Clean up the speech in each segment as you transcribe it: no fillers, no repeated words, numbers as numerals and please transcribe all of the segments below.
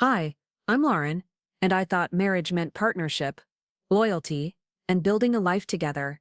Hi, I'm Lauren, and I thought marriage meant partnership, loyalty, and building a life together.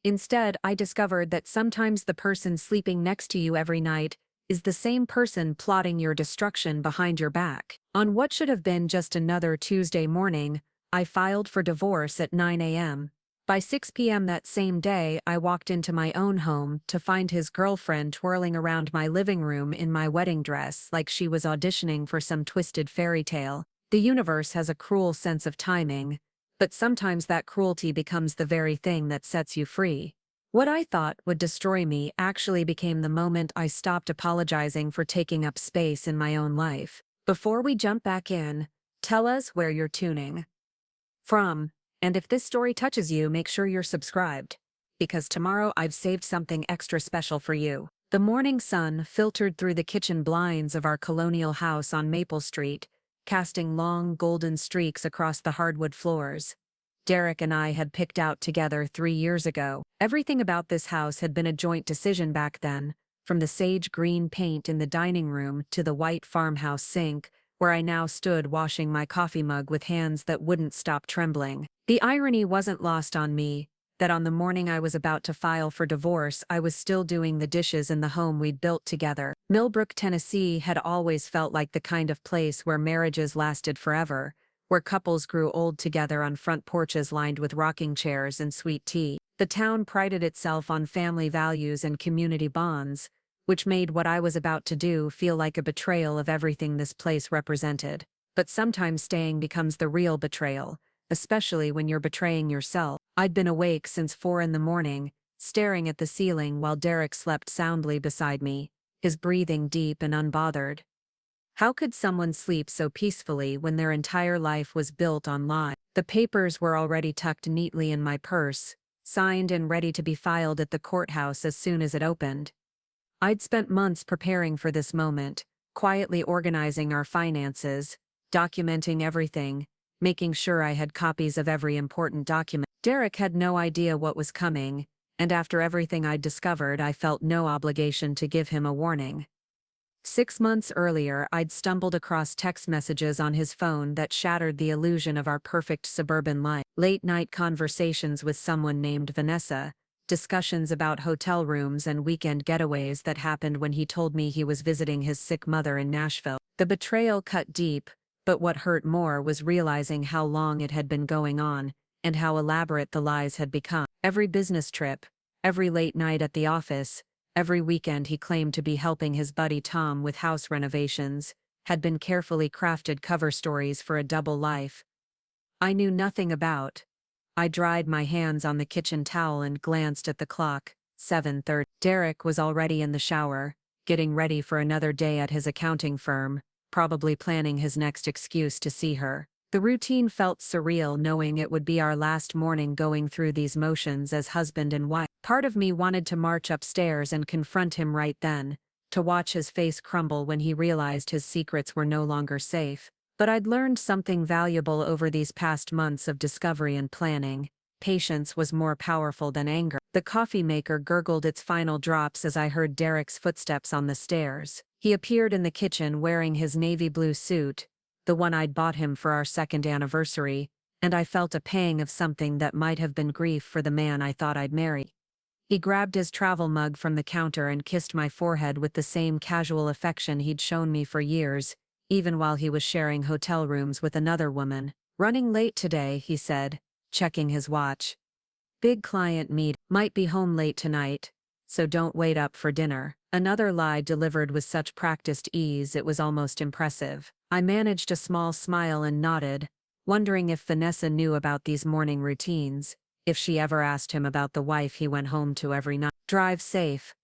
Instead, I discovered that sometimes the person sleeping next to you every night is the same person plotting your destruction behind your back. On what should have been just another Tuesday morning, I filed for divorce at 9 a.m. By 6 p.m. that same day, I walked into my own home to find his girlfriend twirling around my living room in my wedding dress like she was auditioning for some twisted fairy tale. The universe has a cruel sense of timing, but sometimes that cruelty becomes the very thing that sets you free. What I thought would destroy me actually became the moment I stopped apologizing for taking up space in my own life. Before we jump back in, tell us where you're tuning from, and if this story touches you, make sure you're subscribed, because tomorrow I've saved something extra special for you. The morning sun filtered through the kitchen blinds of our colonial house on Maple Street, casting long golden streaks across the hardwood floors. Derek and I had picked out together 3 years ago. Everything about this house had been a joint decision back then, from the sage green paint in the dining room to the white farmhouse sink, where I now stood washing my coffee mug with hands that wouldn't stop trembling. The irony wasn't lost on me, that on the morning I was about to file for divorce, I was still doing the dishes in the home we'd built together. Millbrook, Tennessee had always felt like the kind of place where marriages lasted forever, where couples grew old together on front porches lined with rocking chairs and sweet tea. The town prided itself on family values and community bonds, which made what I was about to do feel like a betrayal of everything this place represented. But sometimes staying becomes the real betrayal, especially when you're betraying yourself. I'd been awake since 4 in the morning, staring at the ceiling while Derek slept soundly beside me, his breathing deep and unbothered. How could someone sleep so peacefully when their entire life was built on lies? The papers were already tucked neatly in my purse, signed and ready to be filed at the courthouse as soon as it opened. I'd spent months preparing for this moment, quietly organizing our finances, documenting everything, making sure I had copies of every important document. Derek had no idea what was coming, and after everything I'd discovered, I felt no obligation to give him a warning. 6 months earlier, I'd stumbled across text messages on his phone that shattered the illusion of our perfect suburban life. Late-night conversations with someone named Vanessa, discussions about hotel rooms and weekend getaways that happened when he told me he was visiting his sick mother in Nashville. The betrayal cut deep, but what hurt more was realizing how long it had been going on, and how elaborate the lies had become. Every business trip, every late night at the office, every weekend he claimed to be helping his buddy Tom with house renovations, had been carefully crafted cover stories for a double life I knew nothing about. I dried my hands on the kitchen towel and glanced at the clock. 7:30. Derek was already in the shower, getting ready for another day at his accounting firm, probably planning his next excuse to see her. The routine felt surreal, knowing it would be our last morning going through these motions as husband and wife. Part of me wanted to march upstairs and confront him right then, to watch his face crumble when he realized his secrets were no longer safe. But I'd learned something valuable over these past months of discovery and planning. Patience was more powerful than anger. The coffee maker gurgled its final drops as I heard Derek's footsteps on the stairs. He appeared in the kitchen wearing his navy blue suit, the one I'd bought him for our second anniversary, and I felt a pang of something that might have been grief for the man I thought I'd marry. He grabbed his travel mug from the counter and kissed my forehead with the same casual affection he'd shown me for years, even while he was sharing hotel rooms with another woman. "Running late today," he said, checking his watch. "Big client meet. Might be home late tonight, so don't wait up for dinner." Another lie delivered with such practiced ease it was almost impressive. I managed a small smile and nodded, wondering if Vanessa knew about these morning routines, if she ever asked him about the wife he went home to every night. "Drive safe,"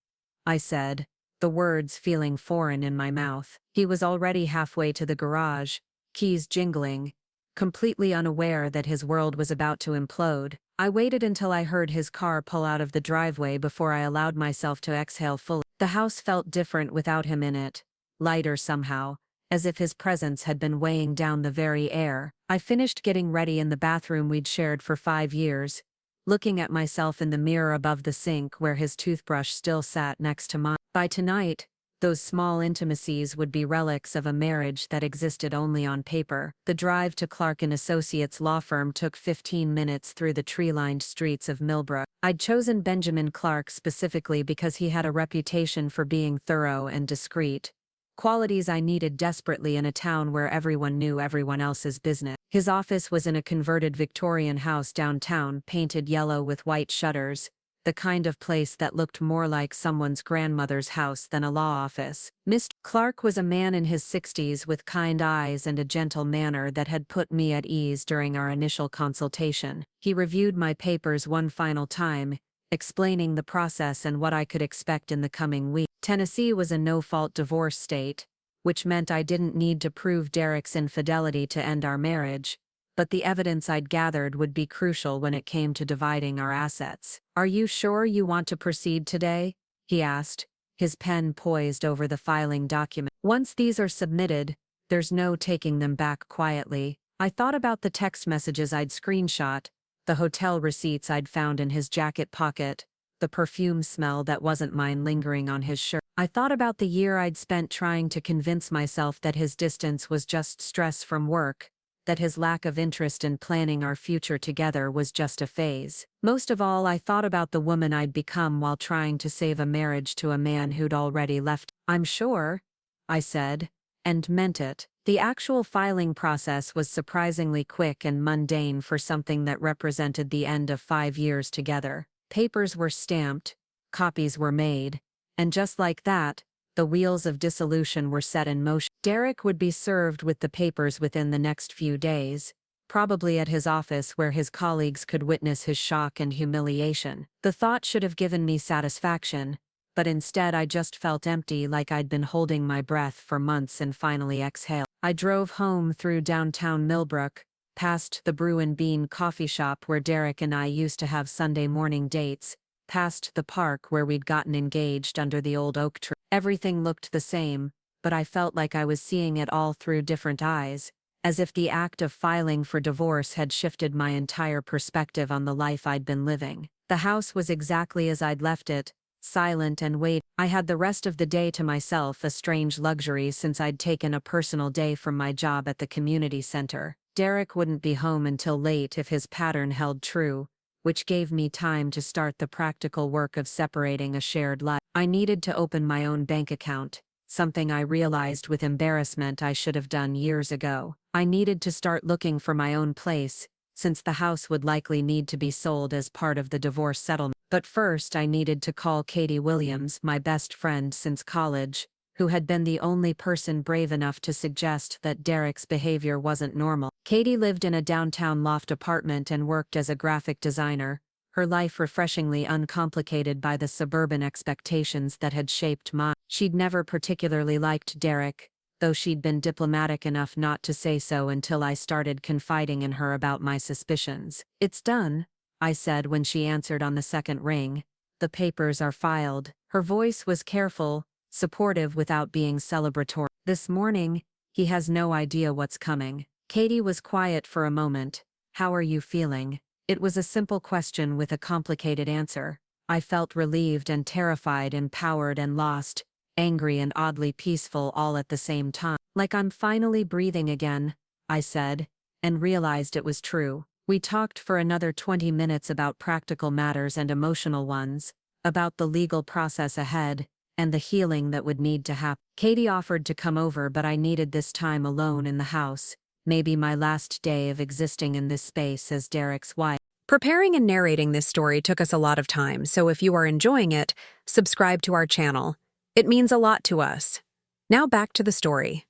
I said, the words feeling foreign in my mouth. He was already halfway to the garage, keys jingling, completely unaware that his world was about to implode. I waited until I heard his car pull out of the driveway before I allowed myself to exhale fully. The house felt different without him in it, lighter somehow, as if his presence had been weighing down the very air. I finished getting ready in the bathroom we'd shared for 5 years, looking at myself in the mirror above the sink where his toothbrush still sat next to mine. By tonight, Those small intimacies would be relics of a marriage that existed only on paper. The drive to Clark and Associates law firm took 15 minutes through the tree-lined streets of Millbrook. I'd chosen Benjamin Clark specifically because he had a reputation for being thorough and discreet, qualities I needed desperately in a town where everyone knew everyone else's business. His office was in a converted Victorian house downtown, painted yellow with white shutters, the kind of place that looked more like someone's grandmother's house than a law office. Mr. Clark was a man in his 60s with kind eyes and a gentle manner that had put me at ease during our initial consultation. He reviewed my papers one final time, explaining the process and what I could expect in the coming week. Tennessee was a no-fault divorce state, which meant I didn't need to prove Derek's infidelity to end our marriage, but the evidence I'd gathered would be crucial when it came to dividing our assets. "Are you sure you want to proceed today?" he asked, his pen poised over the filing document. "Once these are submitted, there's no taking them back quietly." I thought about the text messages I'd screenshot, the hotel receipts I'd found in his jacket pocket, the perfume smell that wasn't mine lingering on his shirt. I thought about the year I'd spent trying to convince myself that his distance was just stress from work, that his lack of interest in planning our future together was just a phase. Most of all, I thought about the woman I'd become while trying to save a marriage to a man who'd already left. "I'm sure," I said, and meant it. The actual filing process was surprisingly quick and mundane for something that represented the end of 5 years together. Papers were stamped, copies were made, and just like that, the wheels of dissolution were set in motion. Derek would be served with the papers within the next few days, probably at his office where his colleagues could witness his shock and humiliation. The thought should have given me satisfaction, but instead I just felt empty, like I'd been holding my breath for months and finally exhaled. I drove home through downtown Millbrook, past the Brew and Bean coffee shop where Derek and I used to have Sunday morning dates, past the park where we'd gotten engaged under the old oak tree. Everything looked the same, but I felt like I was seeing it all through different eyes, as if the act of filing for divorce had shifted my entire perspective on the life I'd been living. The house was exactly as I'd left it, silent and waiting. I had the rest of the day to myself, a strange luxury since I'd taken a personal day from my job at the community center. Derek wouldn't be home until late if his pattern held true, which gave me time to start the practical work of separating a shared life. I needed to open my own bank account, something I realized with embarrassment I should have done years ago. I needed to start looking for my own place, since the house would likely need to be sold as part of the divorce settlement. But first I needed to call Katie Williams, my best friend since college, who had been the only person brave enough to suggest that Derek's behavior wasn't normal. Katie lived in a downtown loft apartment and worked as a graphic designer, her life refreshingly uncomplicated by the suburban expectations that had shaped mine. She'd never particularly liked Derek, though she'd been diplomatic enough not to say so until I started confiding in her about my suspicions. "It's done," I said when she answered on the second ring. "The papers are filed." Her voice was careful, supportive without being celebratory. "This morning, he has no idea what's coming." Katie was quiet for a moment. "How are you feeling?" It was a simple question with a complicated answer. I felt relieved and terrified, empowered and lost, angry and oddly peaceful all at the same time. "Like I'm finally breathing again," I said, and realized it was true. We talked for another 20 minutes about practical matters and emotional ones, about the legal process ahead, and the healing that would need to happen. Katie offered to come over, but I needed this time alone in the house, maybe my last day of existing in this space as Derek's wife. Preparing and narrating this story took us a lot of time, so if you are enjoying it, subscribe to our channel. It means a lot to us. Now back to the story.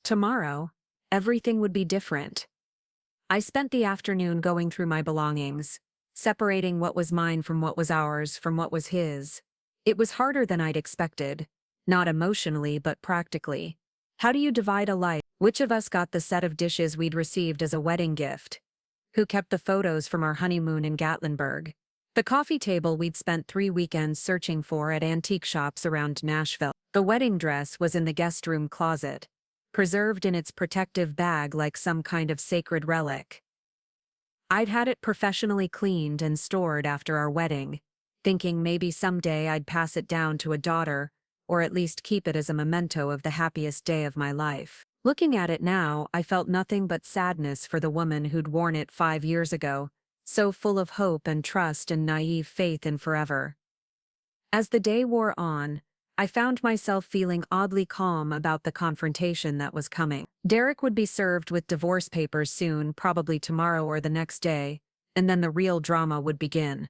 Tomorrow, everything would be different. I spent the afternoon going through my belongings, separating what was mine from what was ours, from what was his. It was harder than I'd expected, not emotionally but practically. How do you divide a life? Which of us got the set of dishes we'd received as a wedding gift? Who kept the photos from our honeymoon in Gatlinburg? The coffee table we'd spent 3 weekends searching for at antique shops around Nashville. The wedding dress was in the guest room closet, preserved in its protective bag like some kind of sacred relic. I'd had it professionally cleaned and stored after our wedding, thinking maybe someday I'd pass it down to a daughter, or at least keep it as a memento of the happiest day of my life. Looking at it now, I felt nothing but sadness for the woman who'd worn it 5 years ago, so full of hope and trust and naive faith in forever. As the day wore on, I found myself feeling oddly calm about the confrontation that was coming. Derek would be served with divorce papers soon, probably tomorrow or the next day, and then the real drama would begin.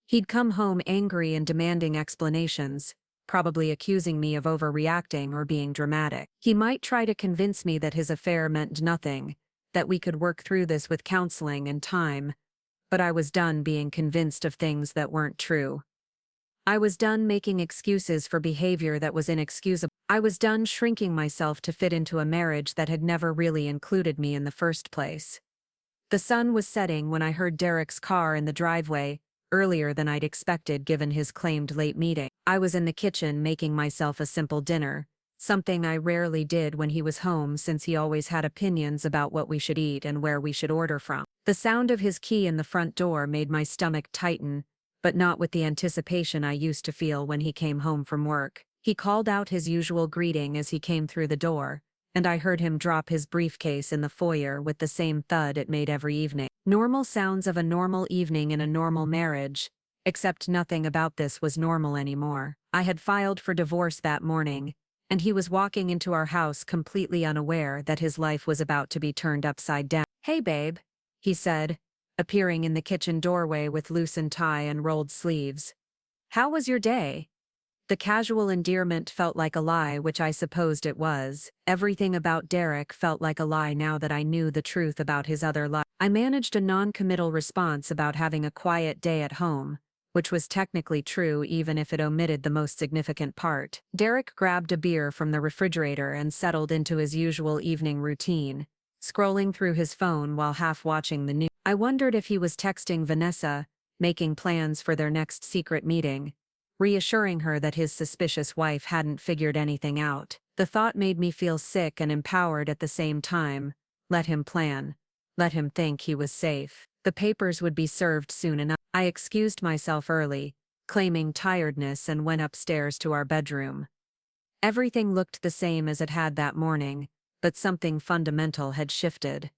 He'd come home angry and demanding explanations, probably accusing me of overreacting or being dramatic. He might try to convince me that his affair meant nothing, that we could work through this with counseling and time, but I was done being convinced of things that weren't true. I was done making excuses for behavior that was inexcusable. I was done shrinking myself to fit into a marriage that had never really included me in the first place. The sun was setting when I heard Derek's car in the driveway, earlier than I'd expected given his claimed late meeting. I was in the kitchen making myself a simple dinner, something I rarely did when he was home since he always had opinions about what we should eat and where we should order from. The sound of his key in the front door made my stomach tighten, but not with the anticipation I used to feel when he came home from work. He called out his usual greeting as he came through the door, and I heard him drop his briefcase in the foyer with the same thud it made every evening. Normal sounds of a normal evening in a normal marriage, except nothing about this was normal anymore. I had filed for divorce that morning, and he was walking into our house completely unaware that his life was about to be turned upside down. "Hey babe," he said, appearing in the kitchen doorway with loosened tie and rolled sleeves. "How was your day?" The casual endearment felt like a lie, which I supposed it was. Everything about Derek felt like a lie now that I knew the truth about his other life. I managed a non-committal response about having a quiet day at home, which was technically true even if it omitted the most significant part. Derek grabbed a beer from the refrigerator and settled into his usual evening routine, scrolling through his phone while half watching the news. I wondered if he was texting Vanessa, making plans for their next secret meeting, reassuring her that his suspicious wife hadn't figured anything out. The thought made me feel sick and empowered at the same time. Let him plan. Let him think he was safe. The papers would be served soon enough. I excused myself early, claiming tiredness, and went upstairs to our bedroom. Everything looked the same as it had that morning, but something fundamental had shifted.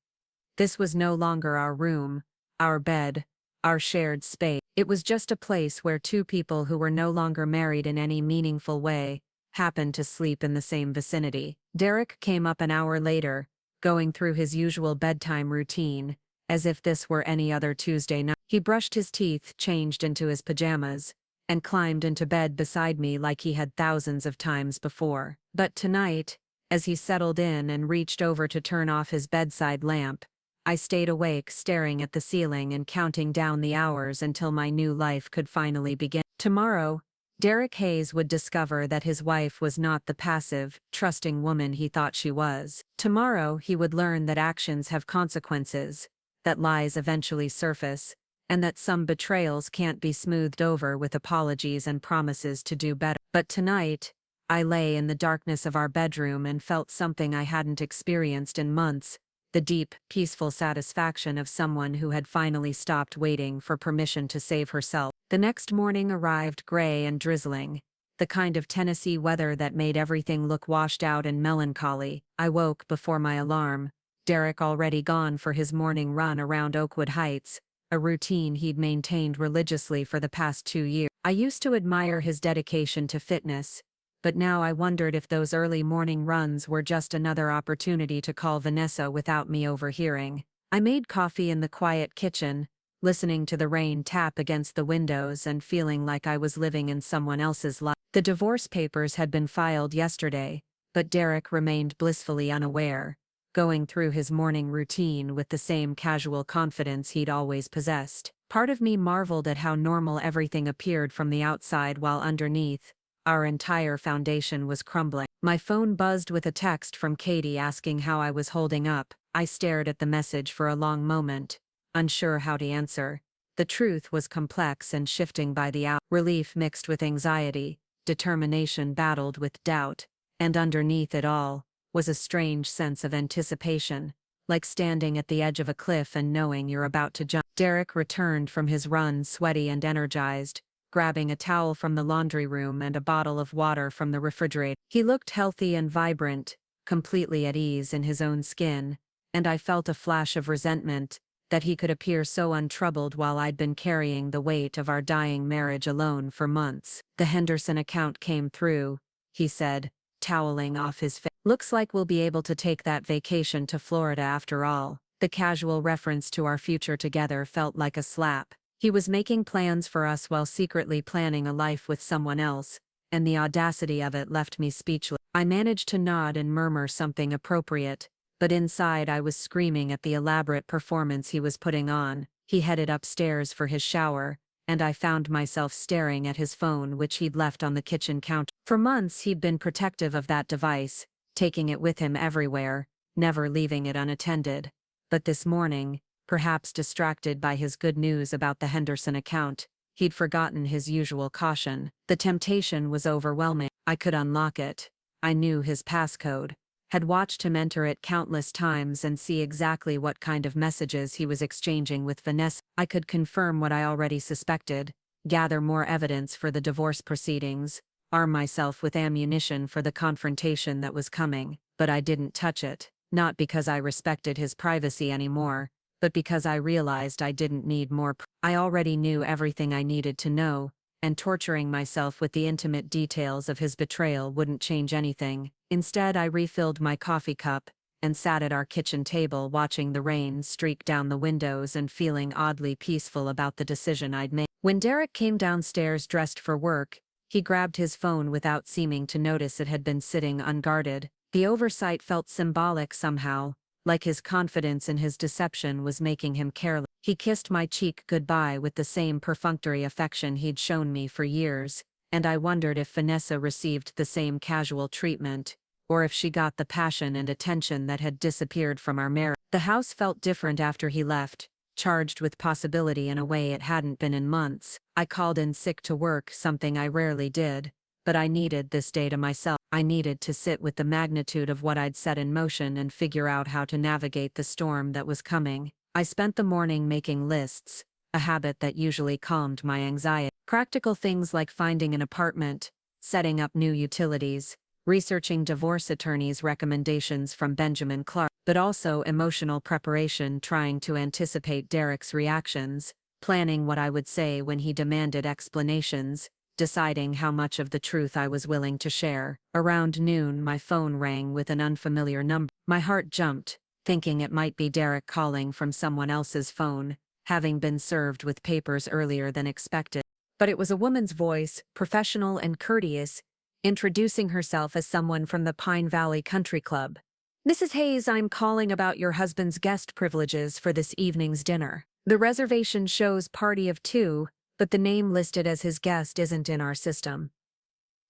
This was no longer our room, our bed, our shared space. It was just a place where two people who were no longer married in any meaningful way happened to sleep in the same vicinity. Derek came up an hour later, going through his usual bedtime routine, as if this were any other Tuesday night. He brushed his teeth, changed into his pajamas, and climbed into bed beside me like he had thousands of times before. But tonight, as he settled in and reached over to turn off his bedside lamp, I stayed awake, staring at the ceiling and counting down the hours until my new life could finally begin. Tomorrow, Derek Hayes would discover that his wife was not the passive, trusting woman he thought she was. Tomorrow, he would learn that actions have consequences, that lies eventually surface, and that some betrayals can't be smoothed over with apologies and promises to do better. But tonight, I lay in the darkness of our bedroom and felt something I hadn't experienced in months. The deep, peaceful satisfaction of someone who had finally stopped waiting for permission to save herself. The next morning arrived gray and drizzling, the kind of Tennessee weather that made everything look washed out and melancholy. I woke before my alarm, Derek already gone for his morning run around Oakwood Heights, a routine he'd maintained religiously for the past 2 years. I used to admire his dedication to fitness, but now I wondered if those early morning runs were just another opportunity to call Vanessa without me overhearing. I made coffee in the quiet kitchen, listening to the rain tap against the windows and feeling like I was living in someone else's life. The divorce papers had been filed yesterday, but Derek remained blissfully unaware, going through his morning routine with the same casual confidence he'd always possessed. Part of me marveled at how normal everything appeared from the outside while underneath, our entire foundation was crumbling. My phone buzzed with a text from Katie asking how I was holding up. I stared at the message for a long moment, unsure how to answer. The truth was complex and shifting by the hour. Relief mixed with anxiety, determination battled with doubt, and underneath it all was a strange sense of anticipation, like standing at the edge of a cliff and knowing you're about to jump. Derek returned from his run sweaty and energized, grabbing a towel from the laundry room and a bottle of water from the refrigerator. He looked healthy and vibrant, completely at ease in his own skin, and I felt a flash of resentment that he could appear so untroubled while I'd been carrying the weight of our dying marriage alone for months. "The Henderson account came through," he said, toweling off his face. "Looks like we'll be able to take that vacation to Florida after all." The casual reference to our future together felt like a slap. He was making plans for us while secretly planning a life with someone else, and the audacity of it left me speechless. I managed to nod and murmur something appropriate, but inside I was screaming at the elaborate performance he was putting on. He headed upstairs for his shower, and I found myself staring at his phone, which he'd left on the kitchen counter. For months he'd been protective of that device, taking it with him everywhere, never leaving it unattended. But this morning, perhaps distracted by his good news about the Henderson account, he'd forgotten his usual caution. The temptation was overwhelming. I could unlock it. I knew his passcode, had watched him enter it countless times and see exactly what kind of messages he was exchanging with Vanessa. I could confirm what I already suspected, gather more evidence for the divorce proceedings, arm myself with ammunition for the confrontation that was coming, but I didn't touch it, not because I respected his privacy anymore, but because I realized I didn't need more. I already knew everything I needed to know, and torturing myself with the intimate details of his betrayal wouldn't change anything. Instead, I refilled my coffee cup and sat at our kitchen table watching the rain streak down the windows and feeling oddly peaceful about the decision I'd made. When Derek came downstairs dressed for work, he grabbed his phone without seeming to notice it had been sitting unguarded. The oversight felt symbolic somehow, like his confidence in his deception was making him careless. He kissed my cheek goodbye with the same perfunctory affection he'd shown me for years, and I wondered if Vanessa received the same casual treatment, or if she got the passion and attention that had disappeared from our marriage. The house felt different after he left, charged with possibility in a way it hadn't been in months. I called in sick to work, something I rarely did, but I needed this day to myself. I needed to sit with the magnitude of what I'd set in motion and figure out how to navigate the storm that was coming. I spent the morning making lists, a habit that usually calmed my anxiety. Practical things like finding an apartment, setting up new utilities, researching divorce attorneys' recommendations from Benjamin Clark, but also emotional preparation, trying to anticipate Derek's reactions, planning what I would say when he demanded explanations, deciding how much of the truth I was willing to share. Around noon, my phone rang with an unfamiliar number. My heart jumped, thinking it might be Derek calling from someone else's phone, having been served with papers earlier than expected. But it was a woman's voice, professional and courteous, introducing herself as someone from the Pine Valley Country Club. "Mrs. Hayes, I'm calling about your husband's guest privileges for this evening's dinner. The reservation shows party of 2, but the name listed as his guest isn't in our system.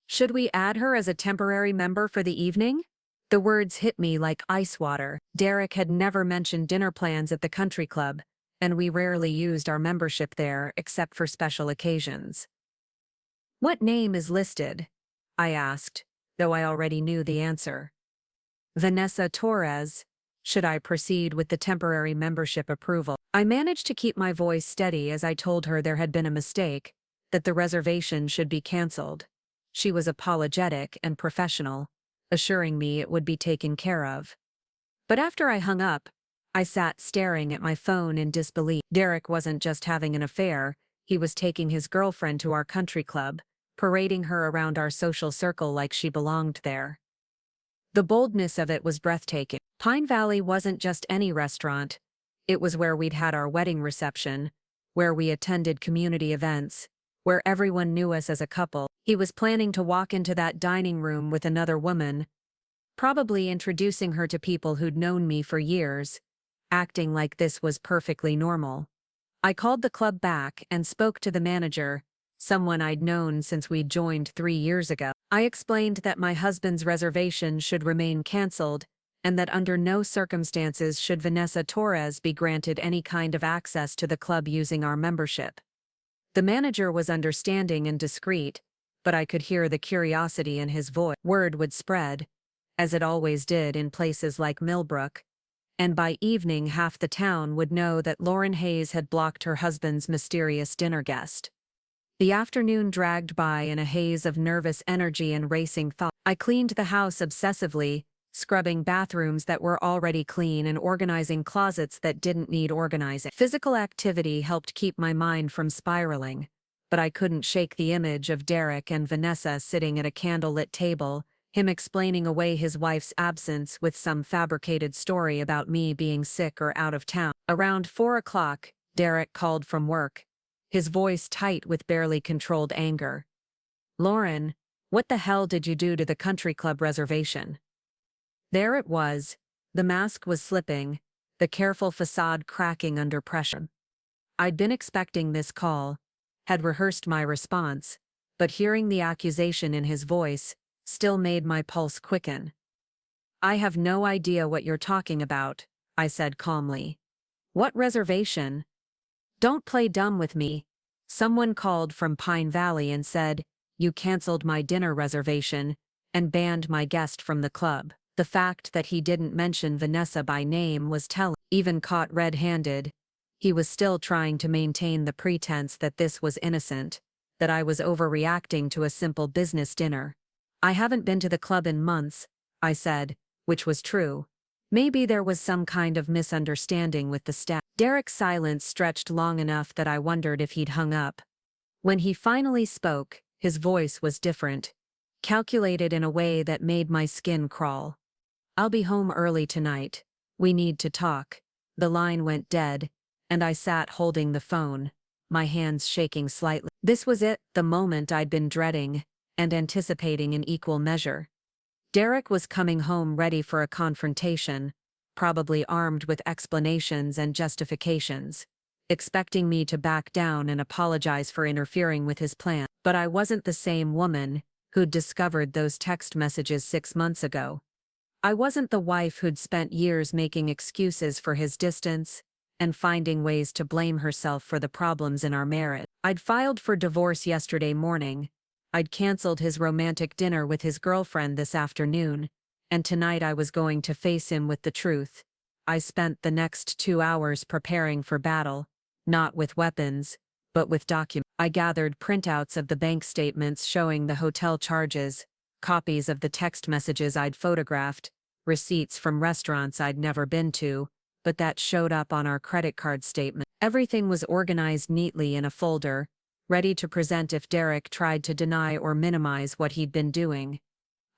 Should we add her as a temporary member for the evening?" The words hit me like ice water. Derek had never mentioned dinner plans at the country club, and we rarely used our membership there except for special occasions. "What name is listed?" I asked, though I already knew the answer. "Vanessa Torres. Should I proceed with the temporary membership approval?" I managed to keep my voice steady as I told her there had been a mistake, that the reservation should be canceled. She was apologetic and professional, assuring me it would be taken care of. But after I hung up, I sat staring at my phone in disbelief. Derek wasn't just having an affair, he was taking his girlfriend to our country club, parading her around our social circle like she belonged there. The boldness of it was breathtaking. Pine Valley wasn't just any restaurant. It was where we'd had our wedding reception, where we attended community events, where everyone knew us as a couple. He was planning to walk into that dining room with another woman, probably introducing her to people who'd known me for years, acting like this was perfectly normal. I called the club back and spoke to the manager, someone I'd known since we'd joined 3 years ago. I explained that my husband's reservation should remain canceled, and that under no circumstances should Vanessa Torres be granted any kind of access to the club using our membership. The manager was understanding and discreet, but I could hear the curiosity in his voice. Word would spread, as it always did in places like Millbrook, and by evening half the town would know that Lauren Hayes had blocked her husband's mysterious dinner guest. The afternoon dragged by in a haze of nervous energy and racing thought. I cleaned the house obsessively, scrubbing bathrooms that were already clean and organizing closets that didn't need organizing. Physical activity helped keep my mind from spiraling, but I couldn't shake the image of Derek and Vanessa sitting at a candlelit table, him explaining away his wife's absence with some fabricated story about me being sick or out of town. Around 4 o'clock, Derek called from work, his voice tight with barely controlled anger. "Lauren, what the hell did you do to the country club reservation?" There it was. The mask was slipping, the careful facade cracking under pressure. I'd been expecting this call, had rehearsed my response, but hearing the accusation in his voice still made my pulse quicken. "I have no idea what you're talking about," I said calmly. "What reservation? Don't play dumb with me. Someone called from Pine Valley and said, you canceled my dinner reservation and banned my guest from the club." The fact that he didn't mention Vanessa by name was telling. Even caught red-handed, he was still trying to maintain the pretense that this was innocent, that I was overreacting to a simple business dinner. "I haven't been to the club in months," I said, which was true. Maybe there was some kind of misunderstanding with the staff. Derek's silence stretched long enough that I wondered if he'd hung up. When he finally spoke, his voice was different, calculated in a way that made my skin crawl. "I'll be home early tonight. We need to talk." The line went dead, and I sat holding the phone, my hands shaking slightly. This was it, the moment I'd been dreading and anticipating in equal measure. Derek was coming home ready for a confrontation, probably armed with explanations and justifications, expecting me to back down and apologize for interfering with his plan. But I wasn't the same woman who'd discovered those text messages 6 months ago. I wasn't the wife who'd spent years making excuses for his distance and finding ways to blame herself for the problems in our marriage. I'd filed for divorce yesterday morning. I'd canceled his romantic dinner with his girlfriend this afternoon, and tonight I was going to face him with the truth. I spent the next 2 hours preparing for battle, not with weapons, but with documents. I gathered printouts of the bank statements showing the hotel charges, copies of the text messages I'd photographed, receipts from restaurants I'd never been to, but that showed up on our credit card statement. Everything was organized neatly in a folder, ready to present if Derek tried to deny or minimize what he'd been doing.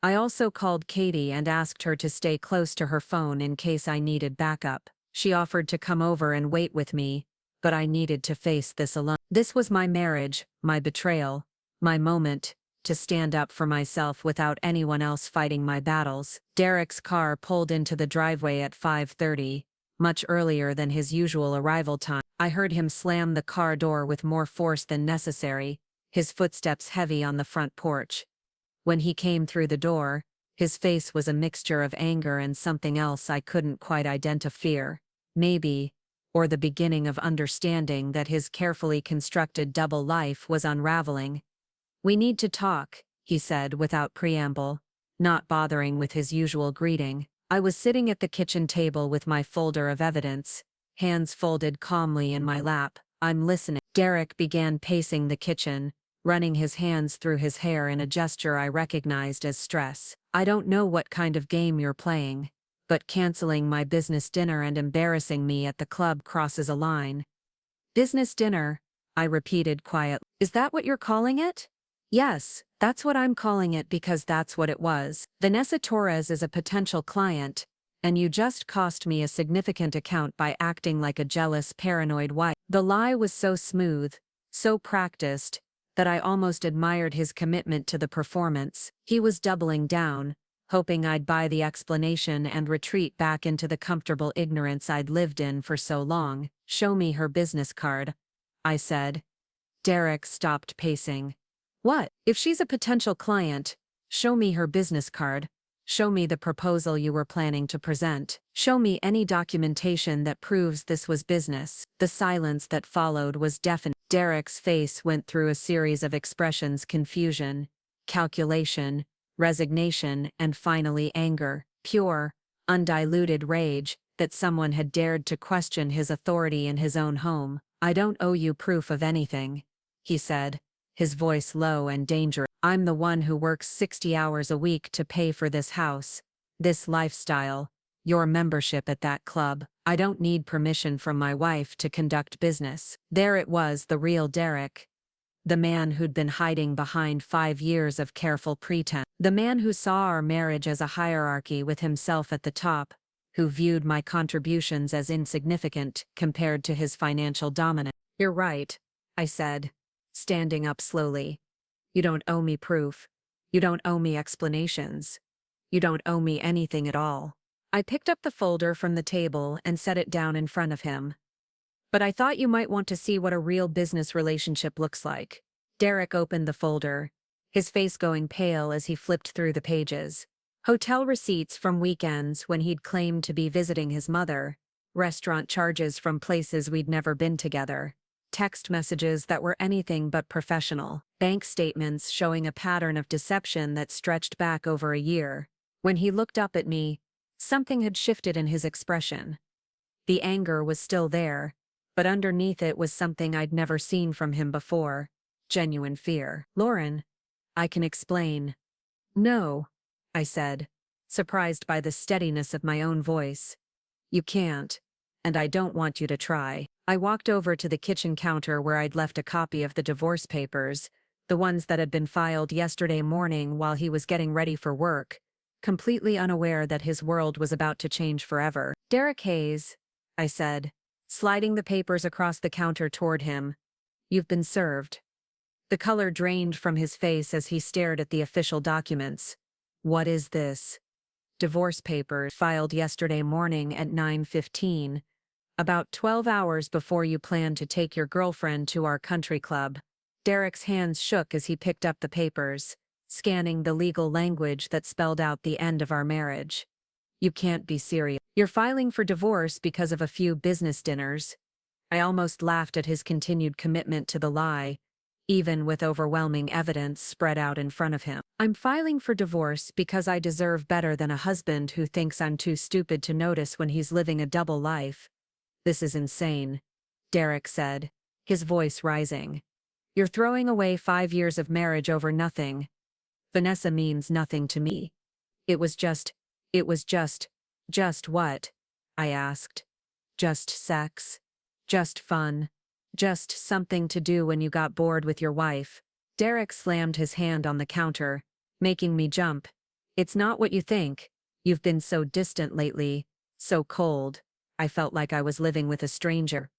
I also called Katie and asked her to stay close to her phone in case I needed backup. She offered to come over and wait with me, but I needed to face this alone. This was my marriage, my betrayal, my moment to stand up for myself without anyone else fighting my battles. Derek's car pulled into the driveway at 5:30, much earlier than his usual arrival time. I heard him slam the car door with more force than necessary, his footsteps heavy on the front porch. When he came through the door, his face was a mixture of anger and something else I couldn't quite identify. Fear, maybe, or the beginning of understanding that his carefully constructed double life was unraveling. "We need to talk," he said without preamble, not bothering with his usual greeting. I was sitting at the kitchen table with my folder of evidence, hands folded calmly in my lap. "I'm listening." Derek began pacing the kitchen, running his hands through his hair in a gesture I recognized as stress. "I don't know what kind of game you're playing, but canceling my business dinner and embarrassing me at the club crosses a line." "Business dinner," I repeated quietly. "Is that what you're calling it?" "Yes, that's what I'm calling it because that's what it was. Vanessa Torres is a potential client, and you just cost me a significant account by acting like a jealous, paranoid wife." The lie was so smooth, so practiced, that I almost admired his commitment to the performance. He was doubling down, hoping I'd buy the explanation and retreat back into the comfortable ignorance I'd lived in for so long. "Show me her business card," I said. Derek stopped pacing. "What? If she's a potential client, show me her business card. Show me the proposal you were planning to present. Show me any documentation that proves this was business." The silence that followed was deafening. Derek's face went through a series of expressions: confusion, calculation, resignation, and finally anger. Pure, undiluted rage that someone had dared to question his authority in his own home. "I don't owe you proof of anything," he said, his voice low and dangerous. I'm the one who works 60 hours a week to pay for this house, this lifestyle, your membership at that club. I don't need permission from my wife to conduct business. There it was, the real Derek. The man who'd been hiding behind 5 years of careful pretense. The man who saw our marriage as a hierarchy with himself at the top, who viewed my contributions as insignificant compared to his financial dominance. You're right, I said, standing up slowly. You don't owe me proof. You don't owe me explanations. You don't owe me anything at all. I picked up the folder from the table and set it down in front of him. But I thought you might want to see what a real business relationship looks like. Derek opened the folder, his face going pale as he flipped through the pages. Hotel receipts from weekends when he'd claimed to be visiting his mother, restaurant charges from places we'd never been together, text messages that were anything but professional, bank statements showing a pattern of deception that stretched back over a year. When he looked up at me, something had shifted in his expression. The anger was still there, but underneath it was something I'd never seen from him before, genuine fear. Lauren, I can explain. No, I said, surprised by the steadiness of my own voice. You can't, and I don't want you to try. I walked over to the kitchen counter where I'd left a copy of the divorce papers, the ones that had been filed yesterday morning while he was getting ready for work, completely unaware that his world was about to change forever. Derek Hayes, I said, sliding the papers across the counter toward him. You've been served. The color drained from his face as he stared at the official documents. What is this? Divorce papers filed yesterday morning at 9:15, about 12 hours before you planned to take your girlfriend to our country club. Derek's hands shook as he picked up the papers, scanning the legal language that spelled out the end of our marriage. You can't be serious. You're filing for divorce because of a few business dinners. I almost laughed at his continued commitment to the lie, even with overwhelming evidence spread out in front of him. I'm filing for divorce because I deserve better than a husband who thinks I'm too stupid to notice when he's living a double life. This is insane, Derek said, his voice rising. You're throwing away 5 years of marriage over nothing. Vanessa means nothing to me. It was just what? I asked. Just sex? Just fun? Just something to do when you got bored with your wife? Derek slammed his hand on the counter, making me jump. It's not what you think. You've been so distant lately, so cold. I felt like I was living with a stranger.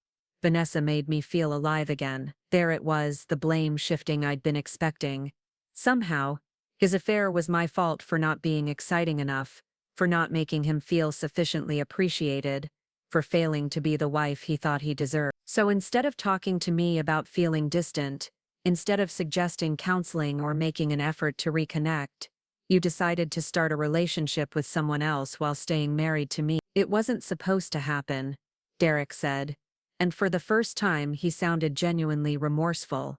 Vanessa made me feel alive again. There it was, the blame shifting I'd been expecting. Somehow, his affair was my fault for not being exciting enough, for not making him feel sufficiently appreciated, for failing to be the wife he thought he deserved. So instead of talking to me about feeling distant, instead of suggesting counseling or making an effort to reconnect, you decided to start a relationship with someone else while staying married to me. It wasn't supposed to happen, Derek said, and for the first time he sounded genuinely remorseful.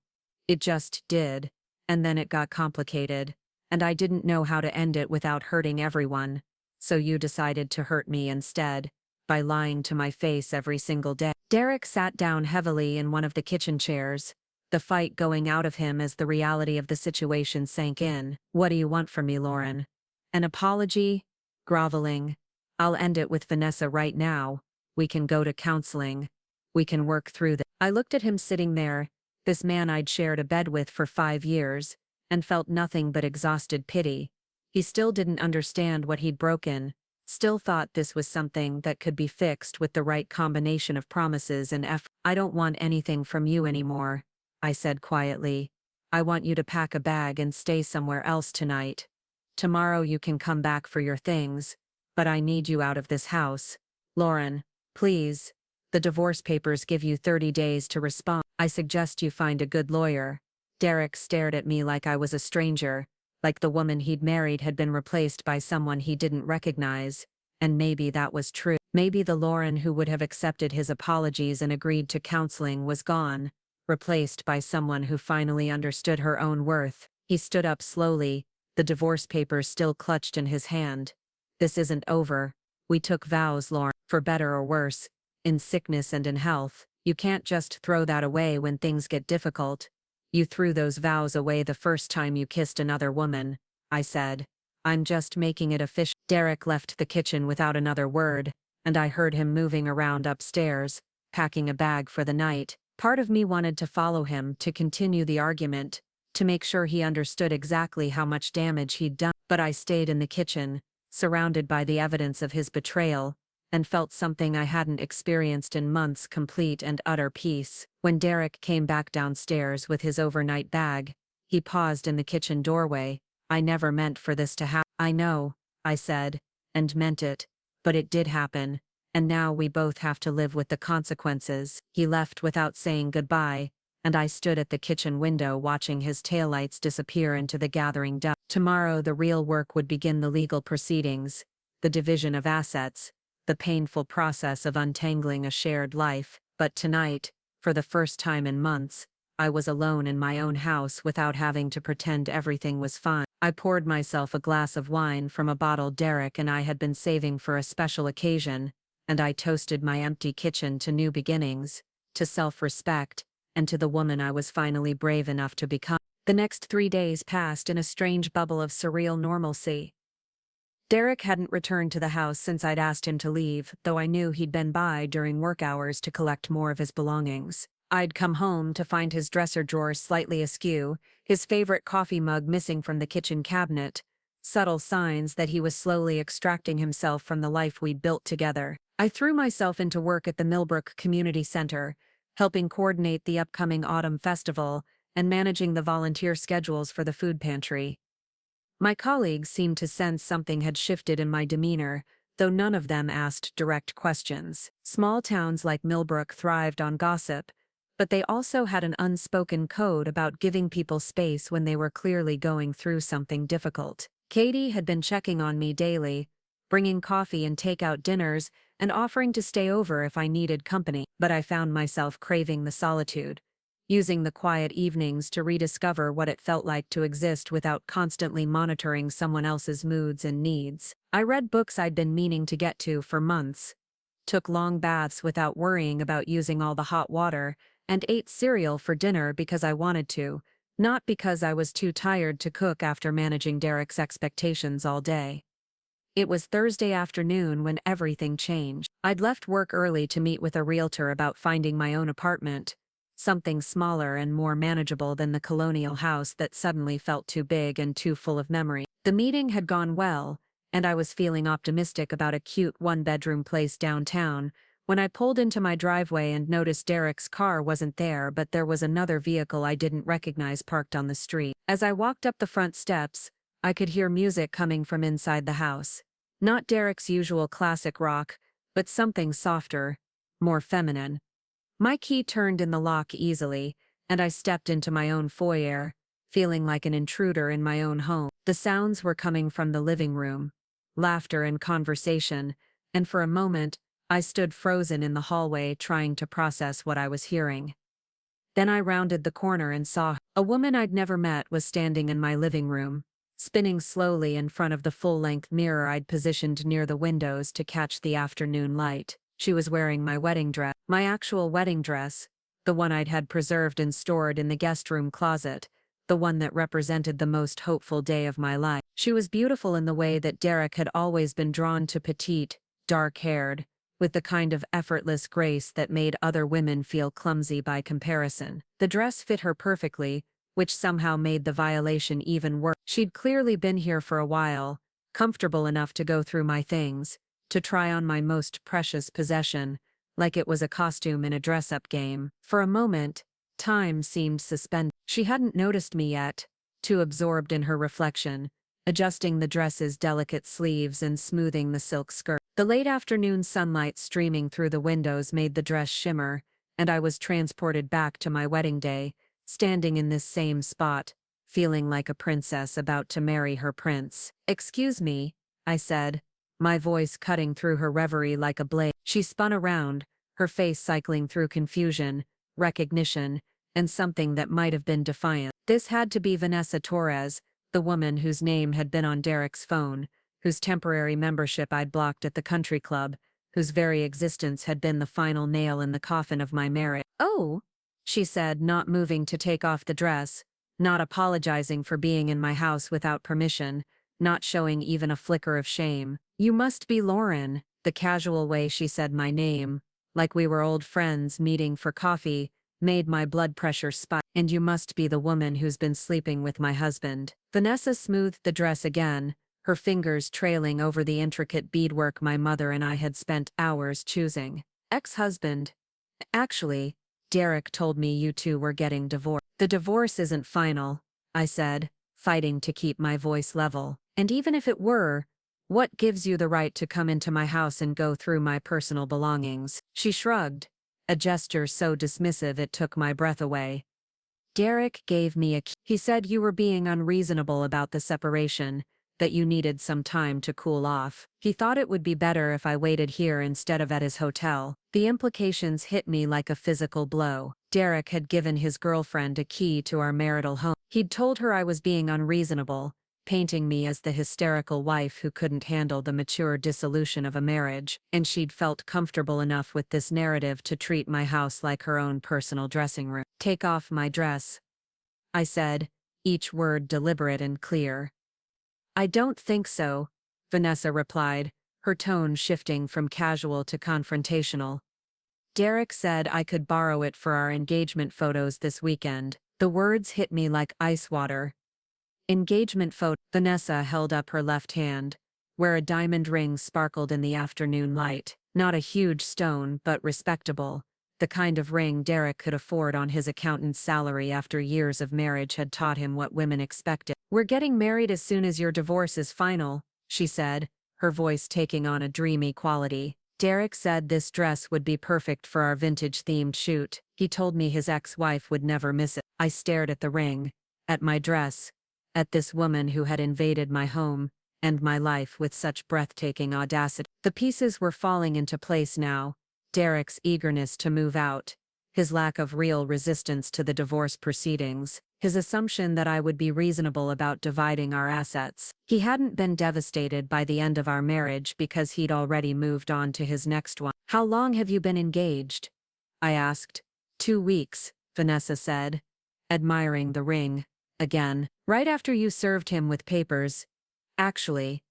It just did, and then it got complicated, and I didn't know how to end it without hurting everyone, so you decided to hurt me instead, by lying to my face every single day. Derek sat down heavily in one of the kitchen chairs, the fight going out of him as the reality of the situation sank in. What do you want from me, Lauren? An apology? Groveling? I'll end it with Vanessa right now. We can go to counseling. We can work through this. I looked at him sitting there, this man I'd shared a bed with for 5 years, and felt nothing but exhausted pity. He still didn't understand what he'd broken, still thought this was something that could be fixed with the right combination of promises and effort. I don't want anything from you anymore, I said quietly. I want you to pack a bag and stay somewhere else tonight. Tomorrow you can come back for your things, but I need you out of this house. Lauren, please. The divorce papers give you 30 days to respond. I suggest you find a good lawyer. Derek stared at me like I was a stranger, like the woman he'd married had been replaced by someone he didn't recognize, and maybe that was true. Maybe the Lauren who would have accepted his apologies and agreed to counseling was gone, replaced by someone who finally understood her own worth. He stood up slowly, the divorce papers still clutched in his hand. This isn't over. We took vows, Lauren, for better or worse, in sickness and in health. You can't just throw that away when things get difficult. You threw those vows away the first time you kissed another woman, I said. I'm just making it official. Derek left the kitchen without another word, and I heard him moving around upstairs, packing a bag for the night. Part of me wanted to follow him to continue the argument, to make sure he understood exactly how much damage he'd done, but I stayed in the kitchen, surrounded by the evidence of his betrayal, and felt something I hadn't experienced in months: complete and utter peace. When Derek came back downstairs with his overnight bag, he paused in the kitchen doorway. I never meant for this to happen. I know, I said, and meant it, but it did happen, and now we both have to live with the consequences. He left without saying goodbye, and I stood at the kitchen window watching his taillights disappear into the gathering dusk. Tomorrow the real work would begin: the legal proceedings, the division of assets, the painful process of untangling a shared life. But tonight, for the first time in months, I was alone in my own house without having to pretend everything was fine. I poured myself a glass of wine from a bottle Derek and I had been saving for a special occasion, and I toasted my empty kitchen to new beginnings, to self-respect, and to the woman I was finally brave enough to become. The next 3 days passed in a strange bubble of surreal normalcy. Derek hadn't returned to the house since I'd asked him to leave, though I knew he'd been by during work hours to collect more of his belongings. I'd come home to find his dresser drawers slightly askew, his favorite coffee mug missing from the kitchen cabinet, subtle signs that he was slowly extracting himself from the life we'd built together. I threw myself into work at the Millbrook Community Center, helping coordinate the upcoming autumn festival and managing the volunteer schedules for the food pantry. My colleagues seemed to sense something had shifted in my demeanor, though none of them asked direct questions. Small towns like Millbrook thrived on gossip, but they also had an unspoken code about giving people space when they were clearly going through something difficult. Katie had been checking on me daily, bringing coffee and takeout dinners, and offering to stay over if I needed company. But I found myself craving the solitude, using the quiet evenings to rediscover what it felt like to exist without constantly monitoring someone else's moods and needs. I read books I'd been meaning to get to for months, took long baths without worrying about using all the hot water, and ate cereal for dinner because I wanted to, not because I was too tired to cook after managing Derek's expectations all day. It was Thursday afternoon when everything changed. I'd left work early to meet with a realtor about finding my own apartment, something smaller and more manageable than the colonial house that suddenly felt too big and too full of memory. The meeting had gone well, and I was feeling optimistic about a cute one-bedroom place downtown, when I pulled into my driveway and noticed Derek's car wasn't there, but there was another vehicle I didn't recognize parked on the street. As I walked up the front steps, I could hear music coming from inside the house. Not Derek's usual classic rock, but something softer, more feminine. My key turned in the lock easily, and I stepped into my own foyer, feeling like an intruder in my own home. The sounds were coming from the living room, laughter and conversation, and for a moment, I stood frozen in the hallway trying to process what I was hearing. Then I rounded the corner and saw a woman I'd never met was standing in my living room, spinning slowly in front of the full-length mirror I'd positioned near the windows to catch the afternoon light. She was wearing my wedding dress, my actual wedding dress, the one I'd had preserved and stored in the guest room closet, the one that represented the most hopeful day of my life. She was beautiful in the way that Derek had always been drawn to: petite, dark-haired, with the kind of effortless grace that made other women feel clumsy by comparison. The dress fit her perfectly, which somehow made the violation even worse. She'd clearly been here for a while, comfortable enough to go through my things, to try on my most precious possession, like it was a costume in a dress-up game. For a moment, time seemed suspended. She hadn't noticed me yet, too absorbed in her reflection, adjusting the dress's delicate sleeves and smoothing the silk skirt. The late afternoon sunlight streaming through the windows made the dress shimmer, and I was transported back to my wedding day, standing in this same spot, feeling like a princess about to marry her prince. "Excuse me," I said, my voice cutting through her reverie like a blade. She spun around, her face cycling through confusion, recognition, and something that might have been defiant. This had to be Vanessa Torres, the woman whose name had been on Derek's phone, whose temporary membership I'd blocked at the country club, whose very existence had been the final nail in the coffin of my marriage. "Oh," she said, not moving to take off the dress, not apologizing for being in my house without permission, not showing even a flicker of shame. You must be Lauren, the casual way she said my name, like we were old friends meeting for coffee, made my blood pressure spike. And you must be the woman who's been sleeping with my husband. Vanessa smoothed the dress again, her fingers trailing over the intricate beadwork my mother and I had spent hours choosing. Ex-husband. Actually, Derek told me you two were getting divorced. The divorce isn't final, I said, fighting to keep my voice level. And even if it were, what gives you the right to come into my house and go through my personal belongings? She shrugged, a gesture so dismissive it took my breath away. Derek gave me a key. He said you were being unreasonable about the separation, that you needed some time to cool off. He thought it would be better if I waited here instead of at his hotel. The implications hit me like a physical blow. Derek had given his girlfriend a key to our marital home. He'd told her I was being unreasonable, painting me as the hysterical wife who couldn't handle the mature dissolution of a marriage, and she'd felt comfortable enough with this narrative to treat my house like her own personal dressing room. Take off my dress, I said, each word deliberate and clear. I don't think so, Vanessa replied, her tone shifting from casual to confrontational. Derek said I could borrow it for our engagement photos this weekend. The words hit me like ice water. Engagement photo. Vanessa held up her left hand, where a diamond ring sparkled in the afternoon light. Not a huge stone, but respectable. The kind of ring Derek could afford on his accountant's salary after years of marriage had taught him what women expected. We're getting married as soon as your divorce is final, she said, her voice taking on a dreamy quality. Derek said this dress would be perfect for our vintage-themed shoot. He told me his ex-wife would never miss it. I stared at the ring, at my dress, at this woman who had invaded my home and my life with such breathtaking audacity. The pieces were falling into place now. Derek's eagerness to move out, his lack of real resistance to the divorce proceedings, his assumption that I would be reasonable about dividing our assets. He hadn't been devastated by the end of our marriage because he'd already moved on to his next one. How long have you been engaged? I asked. 2 weeks, Vanessa said, admiring the ring. Again, right after you served him with papers. Actually,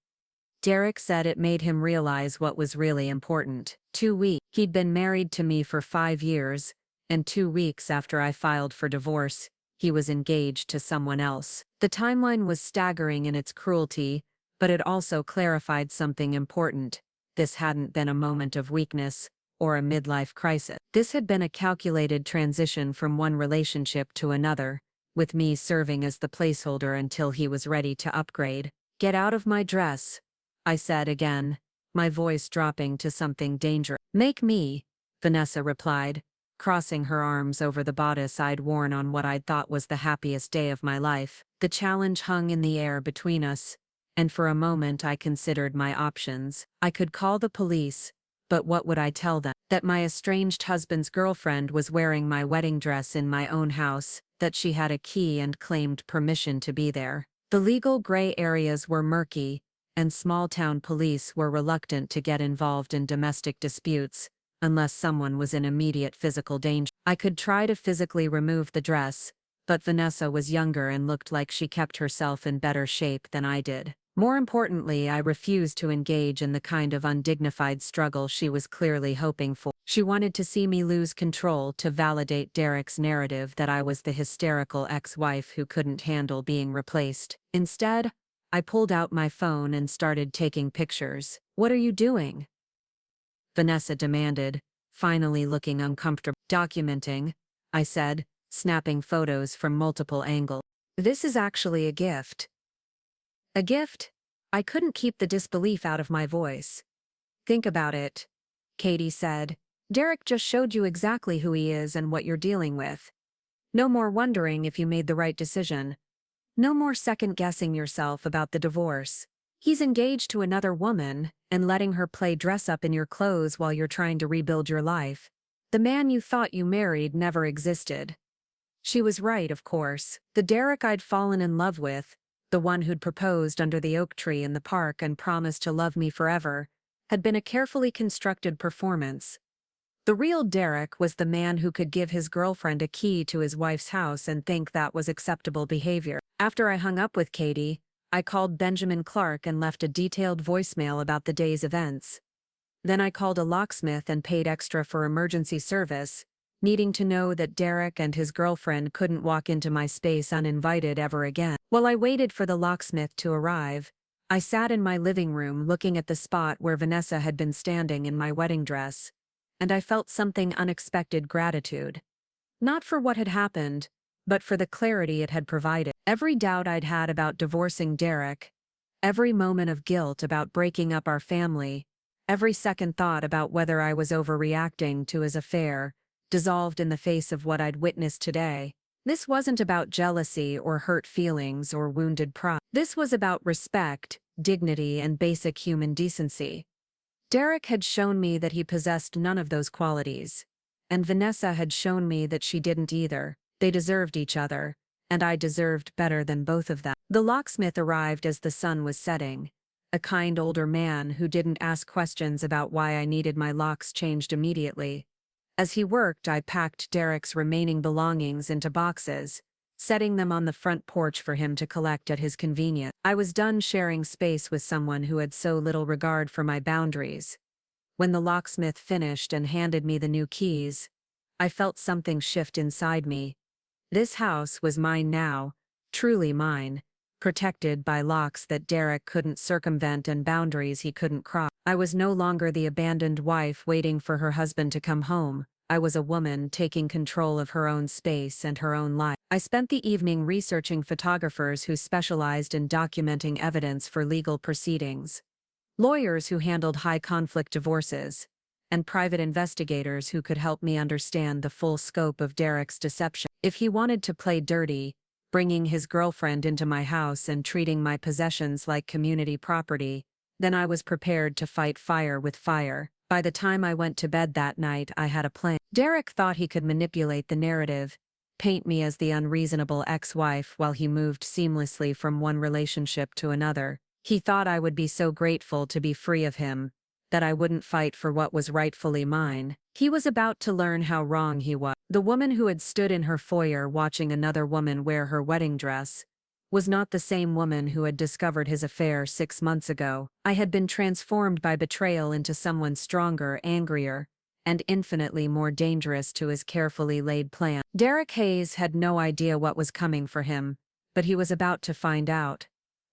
Derek said it made him realize what was really important. 2 weeks. He'd been married to me for 5 years, and 2 weeks after I filed for divorce, he was engaged to someone else. The timeline was staggering in its cruelty, but it also clarified something important. This hadn't been a moment of weakness or a midlife crisis. This had been a calculated transition from one relationship to another, with me serving as the placeholder until he was ready to upgrade. Get out of my dress, I said again, my voice dropping to something dangerous. Make me, Vanessa replied, crossing her arms over the bodice I'd worn on what I'd thought was the happiest day of my life. The challenge hung in the air between us, and for a moment I considered my options. I could call the police, but what would I tell them? That my estranged husband's girlfriend was wearing my wedding dress in my own house, that she had a key and claimed permission to be there. The legal gray areas were murky, and small-town police were reluctant to get involved in domestic disputes, unless someone was in immediate physical danger. I could try to physically remove the dress, but Vanessa was younger and looked like she kept herself in better shape than I did. More importantly, I refused to engage in the kind of undignified struggle she was clearly hoping for. She wanted to see me lose control to validate Derek's narrative that I was the hysterical ex-wife who couldn't handle being replaced. Instead, I pulled out my phone and started taking pictures. What are you doing? Vanessa demanded, finally looking uncomfortable. Documenting, I said, snapping photos from multiple angles. This is actually a gift. A gift? I couldn't keep the disbelief out of my voice. Think about it, Katie said. Derek just showed you exactly who he is and what you're dealing with. No more wondering if you made the right decision. No more second-guessing yourself about the divorce. He's engaged to another woman and letting her play dress-up in your clothes while you're trying to rebuild your life. The man you thought you married never existed. She was right, of course. The Derek I'd fallen in love with, the one who'd proposed under the oak tree in the park and promised to love me forever, had been a carefully constructed performance. The real Derek was the man who could give his girlfriend a key to his wife's house and think that was acceptable behavior. After I hung up with Katie, I called Benjamin Clark and left a detailed voicemail about the day's events. Then I called a locksmith and paid extra for emergency service, needing to know that Derek and his girlfriend couldn't walk into my space uninvited ever again. While I waited for the locksmith to arrive, I sat in my living room looking at the spot where Vanessa had been standing in my wedding dress, and I felt something unexpected gratitude. Not for what had happened, but for the clarity it had provided. Every doubt I'd had about divorcing Derek, every moment of guilt about breaking up our family, every second thought about whether I was overreacting to his affair, dissolved in the face of what I'd witnessed today. This wasn't about jealousy or hurt feelings or wounded pride. This was about respect, dignity, and basic human decency. Derek had shown me that he possessed none of those qualities, and Vanessa had shown me that she didn't either. They deserved each other, and I deserved better than both of them. The locksmith arrived as the sun was setting, a kind older man who didn't ask questions about why I needed my locks changed immediately. As he worked, I packed Derek's remaining belongings into boxes, setting them on the front porch for him to collect at his convenience. I was done sharing space with someone who had so little regard for my boundaries. When the locksmith finished and handed me the new keys, I felt something shift inside me. This house was mine now, truly mine, protected by locks that Derek couldn't circumvent and boundaries he couldn't cross. I was no longer the abandoned wife waiting for her husband to come home. I was a woman taking control of her own space and her own life. I spent the evening researching photographers who specialized in documenting evidence for legal proceedings, lawyers who handled high-conflict divorces, and private investigators who could help me understand the full scope of Derek's deception. If he wanted to play dirty, bringing his girlfriend into my house and treating my possessions like community property, then I was prepared to fight fire with fire. By the time I went to bed that night, I had a plan. Derek thought he could manipulate the narrative, paint me as the unreasonable ex-wife while he moved seamlessly from one relationship to another. He thought I would be so grateful to be free of him, that I wouldn't fight for what was rightfully mine. He was about to learn how wrong he was. The woman who had stood in her foyer watching another woman wear her wedding dress was not the same woman who had discovered his affair 6 months ago. I had been transformed by betrayal into someone stronger, angrier, and infinitely more dangerous to his carefully laid plan. Derek Hayes had no idea what was coming for him, but he was about to find out.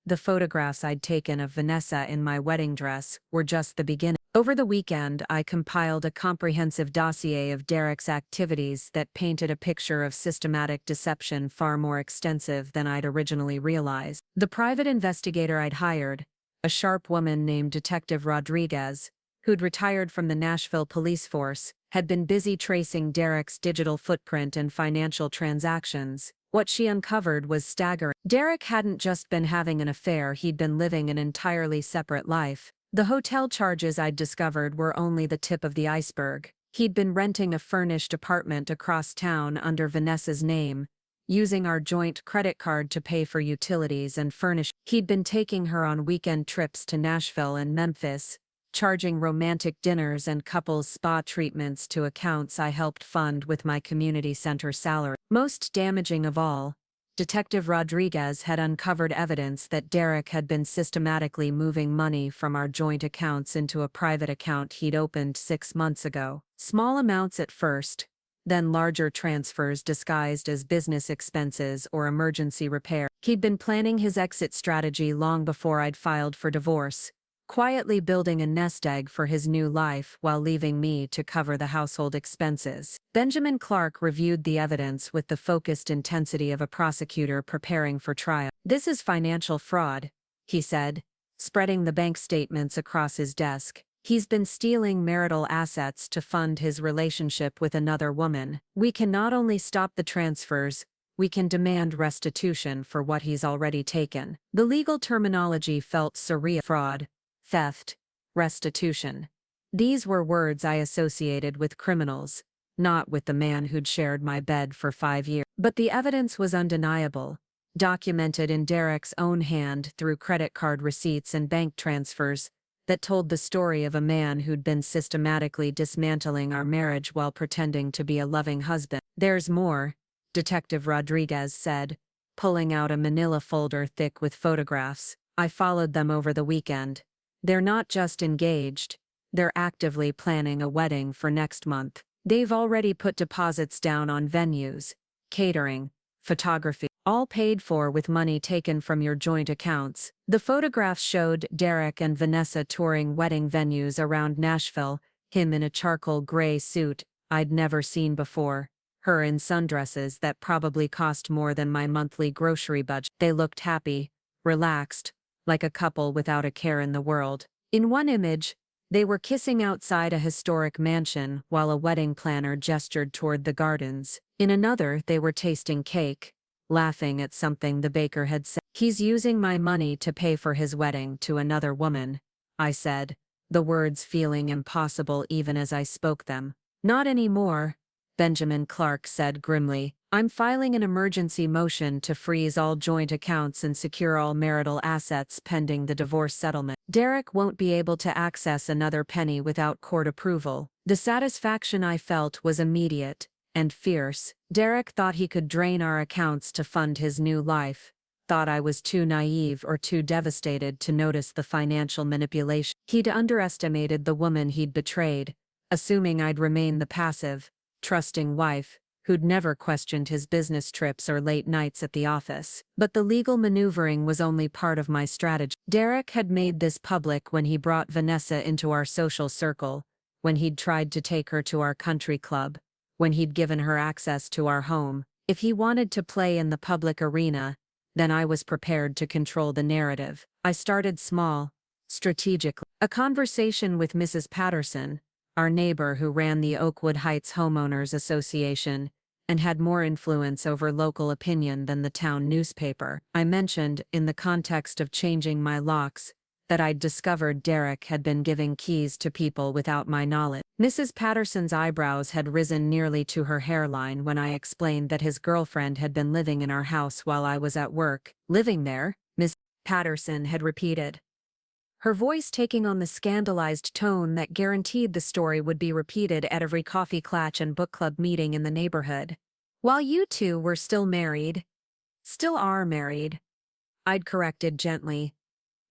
The photographs I'd taken of Vanessa in my wedding dress were just the beginning. Over the weekend, I compiled a comprehensive dossier of Derek's activities that painted a picture of systematic deception far more extensive than I'd originally realized. The private investigator I'd hired, a sharp woman named Detective Rodriguez, who'd retired from the Nashville police force, had been busy tracing Derek's digital footprint and financial transactions. What she uncovered was staggering. Derek hadn't just been having an affair, he'd been living an entirely separate life. The hotel charges I'd discovered were only the tip of the iceberg. He'd been renting a furnished apartment across town under Vanessa's name, using our joint credit card to pay for utilities and furnish. He'd been taking her on weekend trips to Nashville and Memphis, charging romantic dinners and couples spa treatments to accounts I helped fund with my community center salary. Most damaging of all, Detective Rodriguez had uncovered evidence that Derek had been systematically moving money from our joint accounts into a private account he'd opened 6 months ago. Small amounts at first, then larger transfers disguised as business expenses or emergency repair. He'd been planning his exit strategy long before I'd filed for divorce, quietly building a nest egg for his new life while leaving me to cover the household expenses. Benjamin Clark reviewed the evidence with the focused intensity of a prosecutor preparing for trial. "This is financial fraud," he said, spreading the bank statements across his desk. "He's been stealing marital assets to fund his relationship with another woman. We can not only stop the transfers, we can demand restitution for what he's already taken." The legal terminology felt surreal. Fraud, theft, restitution. These were words I associated with criminals, not with the man who'd shared my bed for 5 years. But the evidence was undeniable, documented in Derek's own hand through credit card receipts and bank transfers. that told the story of a man who'd been systematically dismantling our marriage while pretending to be a loving husband. "There's more," Detective Rodriguez said, pulling out a manila folder thick with photographs. "I followed them over the weekend. They're not just engaged, they're actively planning a wedding for next month. They've already put deposits down on venues, catering, photography, all paid for with money taken from your joint accounts." The photographs showed Derek and Vanessa touring wedding venues around Nashville, him in a charcoal gray suit I'd never seen before, her in sundresses that probably cost more than my monthly grocery budget. They looked happy, relaxed, like a couple without a care in the world. In one image, they were kissing outside a historic mansion while a wedding planner gestured toward the gardens. In another, they were tasting cake, laughing at something the baker had said. "He's using my money to pay for his wedding to another woman," I said, the words feeling impossible even as I spoke them. "Not anymore," Benjamin Clark said grimly. "I'm filing an emergency motion to freeze all joint accounts and secure all marital assets pending the divorce settlement. Derek won't be able to access another penny without court approval." The satisfaction I felt was immediate and fierce. Derek thought he could drain our accounts to fund his new life. Thought I was too naive or too devastated to notice the financial manipulation. He'd underestimated the woman he'd betrayed, assuming I'd remain the passive, trusting wife who'd never questioned his business trips or late nights at the office. But the legal maneuvering was only part of my strategy. Derek had made this public when he brought Vanessa into our social circle, when he'd tried to take her to our country club, when he'd given her access to our home. If he wanted to play in the public arena, then I was prepared to control the narrative. I started small, strategically. A conversation with Mrs. Patterson, our neighbor who ran the Oakwood Heights Homeowners Association, and had more influence over local opinion than the town newspaper. I mentioned, in the context of changing my locks, that I'd discovered Derek had been giving keys to people without my knowledge. Mrs. Patterson's eyebrows had risen nearly to her hairline when I explained that his girlfriend had been living in our house while I was at work. "Living there?" Miss Patterson had repeated, her voice taking on the scandalized tone that guaranteed the story would be repeated at every coffee clatch and book club meeting in the neighborhood. "While you two were still married." "Still are married," I'd corrected gently.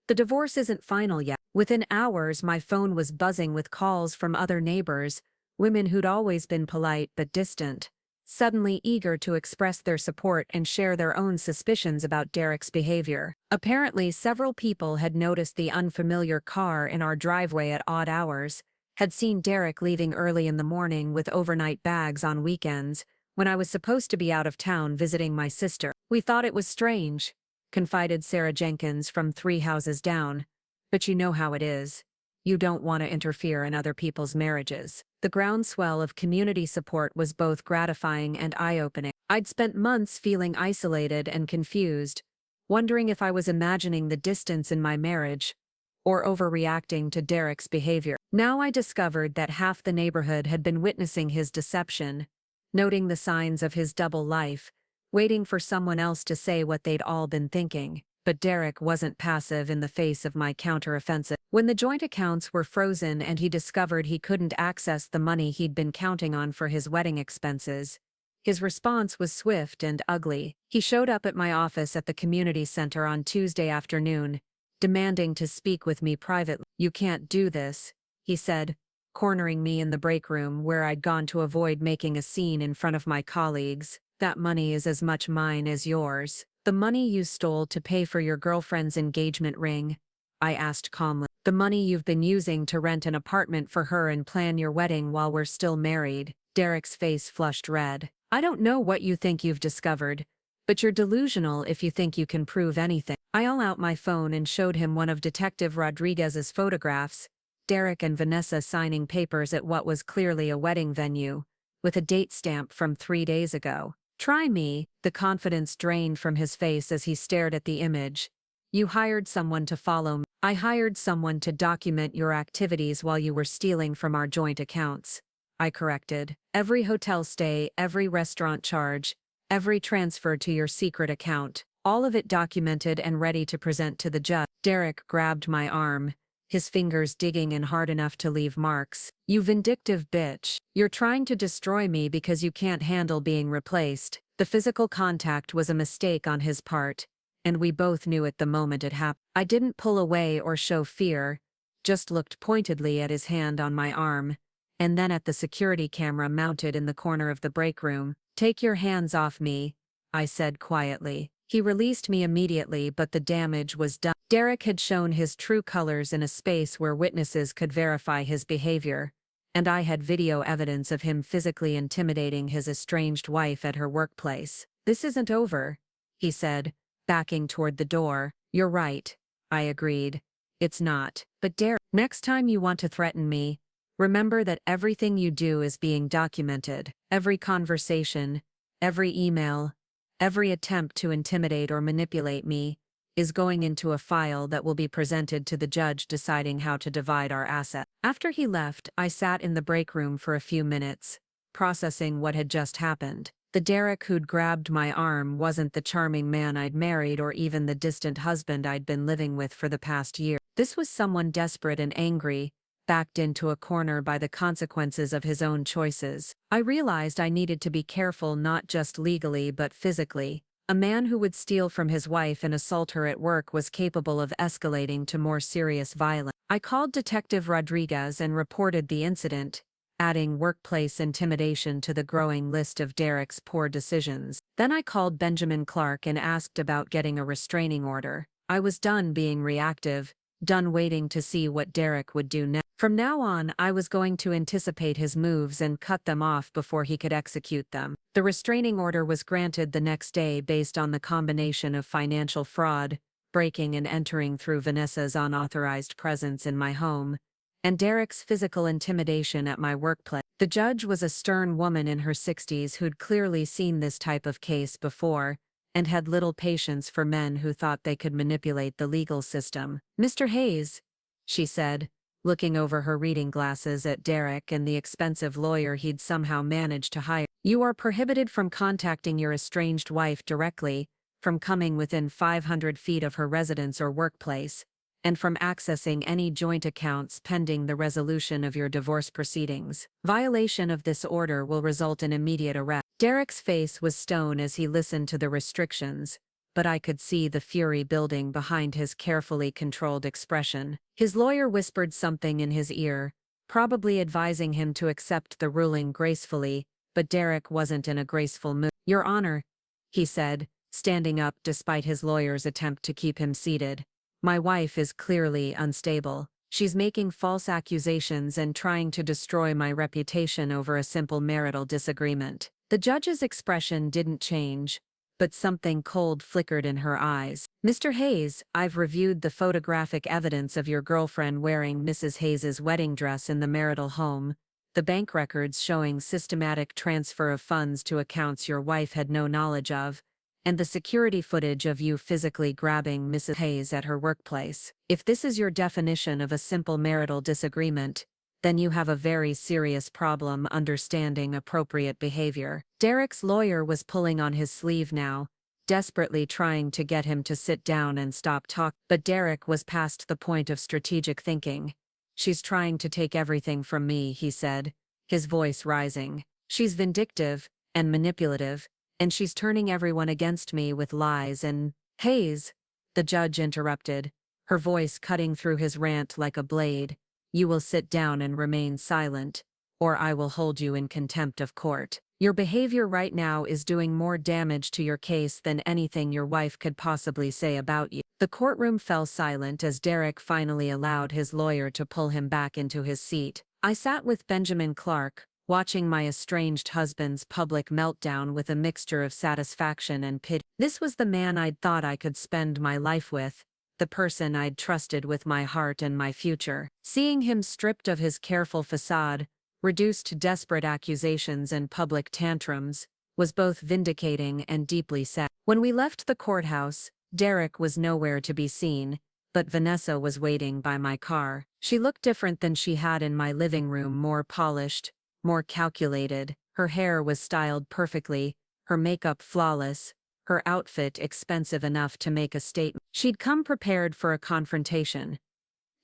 "The divorce isn't final yet." Within hours, my phone was buzzing with calls from other neighbors, women who'd always been polite but distant, suddenly eager to express their support and share their own suspicions about Derek's behavior. Apparently, several people had noticed the unfamiliar car in our driveway at odd hours, had seen Derek leaving early in the morning with overnight bags on weekends, when I was supposed to be out of town visiting my sister. "We thought it was strange," confided Sarah Jenkins from 3 houses down. "But you know how it is. You don't want to interfere in other people's marriages." The groundswell of community support was both gratifying and eye-opening. I'd spent months feeling isolated and confused, wondering if I was imagining the distance in my marriage or overreacting to Derek's behavior. Now I discovered that half the neighborhood had been witnessing his deception, noting the signs of his double life, waiting for someone else to say what they'd all been thinking. But Derek wasn't passive in the face of my counteroffensive. When the joint accounts were frozen and he discovered he couldn't access the money he'd been counting on for his wedding expenses, his response was swift and ugly. He showed up at my office at the community center on Tuesday afternoon, demanding to speak with me privately. "You can't do this," he said, cornering me in the break room where I'd gone to avoid making a scene in front of my colleagues. "That money is as much mine as yours." "The money you stole to pay for your girlfriend's engagement ring?" I asked calmly. "The money you've been using to rent an apartment for her and plan your wedding while we're still married?" Derek's face flushed red. "I don't know what you think you've discovered, but you're delusional if you think you can prove anything." I pulled out my phone and showed him one of Detective Rodriguez's photographs, Derek and Vanessa signing papers at what was clearly a wedding venue, with a date stamp from 3 days ago. "Try me," the confidence drained from his face as he stared at the image. "You hired someone to follow me." "I hired someone to document your activities while you were stealing from our joint accounts," I corrected. "Every hotel stay, every restaurant charge, every transfer to your secret account, all of it documented and ready to present to the judge." Derek grabbed my arm, his fingers digging in hard enough to leave marks. "You vindictive bitch. You're trying to destroy me because you can't handle being replaced." The physical contact was a mistake on his part, and we both knew it the moment it happened. I didn't pull away or show fear, just looked pointedly at his hand on my arm, and then at the security camera mounted in the corner of the break room. "Take your hands off me," I said quietly. He released me immediately, but the damage was done. Derek had shown his true colors in a space where witnesses could verify his behavior, and I had video evidence of him physically intimidating his estranged wife at her workplace. "This isn't over," he said, backing toward the door. "You're right," I agreed. "It's not. But Derek, next time you want to threaten me, remember that everything you do is being documented. Every conversation, every email, every attempt to intimidate or manipulate me is going into a file that will be presented to the judge deciding how to divide our assets." After he left, I sat in the break room for a few minutes, processing what had just happened. The Derek who'd grabbed my arm wasn't the charming man I'd married or even the distant husband I'd been living with for the past year. This was someone desperate and angry, backed into a corner by the consequences of his own choices. I realized I needed to be careful not just legally but physically. A man who would steal from his wife and assault her at work was capable of escalating to more serious violence. I called Detective Rodriguez and reported the incident, adding workplace intimidation to the growing list of Derek's poor decisions. Then I called Benjamin Clark and asked about getting a restraining order. I was done being reactive, done waiting to see what Derek would do next. From now on, I was going to anticipate his moves and cut them off before he could execute them. The restraining order was granted the next day based on the combination of financial fraud, breaking and entering through Vanessa's unauthorized presence in my home, and Derek's physical intimidation at my workplace. The judge was a stern woman in her 60s who'd clearly seen this type of case before, and had little patience for men who thought they could manipulate the legal system. "Mr. Hayes," she said, looking over her reading glasses at Derek and the expensive lawyer he'd somehow managed to hire, "you are prohibited from contacting your estranged wife directly, from coming within 500 feet of her residence or workplace, and from accessing any joint accounts pending the resolution of your divorce proceedings. Violation of this order will result in immediate arrest." Derek's face was stone as he listened to the restrictions, but I could see the fury building behind his carefully controlled expression. His lawyer whispered something in his ear, probably advising him to accept the ruling gracefully, but Derek wasn't in a graceful mood. "Your Honor," he said, standing up despite his lawyer's attempt to keep him seated, "my wife is clearly unstable. She's making false accusations and trying to destroy my reputation over a simple marital disagreement." The judge's expression didn't change, but something cold flickered in her eyes. "Mr. Hayes, I've reviewed the photographic evidence of your girlfriend wearing Mrs. Hayes's wedding dress in the marital home, the bank records showing systematic transfer of funds to accounts your wife had no knowledge of, and the security footage of you physically grabbing Mrs. Hayes at her workplace. If this is your definition of a simple marital disagreement, then you have a very serious problem understanding appropriate behavior." Derek's lawyer was pulling on his sleeve now, desperately trying to get him to sit down and stop talking. But Derek was past the point of strategic thinking. "She's trying to take everything from me," he said, his voice rising. "She's vindictive and manipulative, and she's turning everyone against me with lies and—" "Hayes," the judge interrupted, her voice cutting through his rant like a blade, "you will sit down and remain silent, or I will hold you in contempt of court. Your behavior right now is doing more damage to your case than anything your wife could possibly say about you." The courtroom fell silent as Derek finally allowed his lawyer to pull him back into his seat. I sat with Benjamin Clark, watching my estranged husband's public meltdown with a mixture of satisfaction and pity. This was the man I'd thought I could spend my life with, the person I'd trusted with my heart and my future. Seeing him stripped of his careful facade, reduced to desperate accusations and public tantrums, was both vindicating and deeply sad. When we left the courthouse, Derek was nowhere to be seen, but Vanessa was waiting by my car. She looked different than she had in my living room, more polished, more calculated. Her hair was styled perfectly, her makeup flawless, her outfit expensive enough to make a statement. She'd come prepared for a confrontation.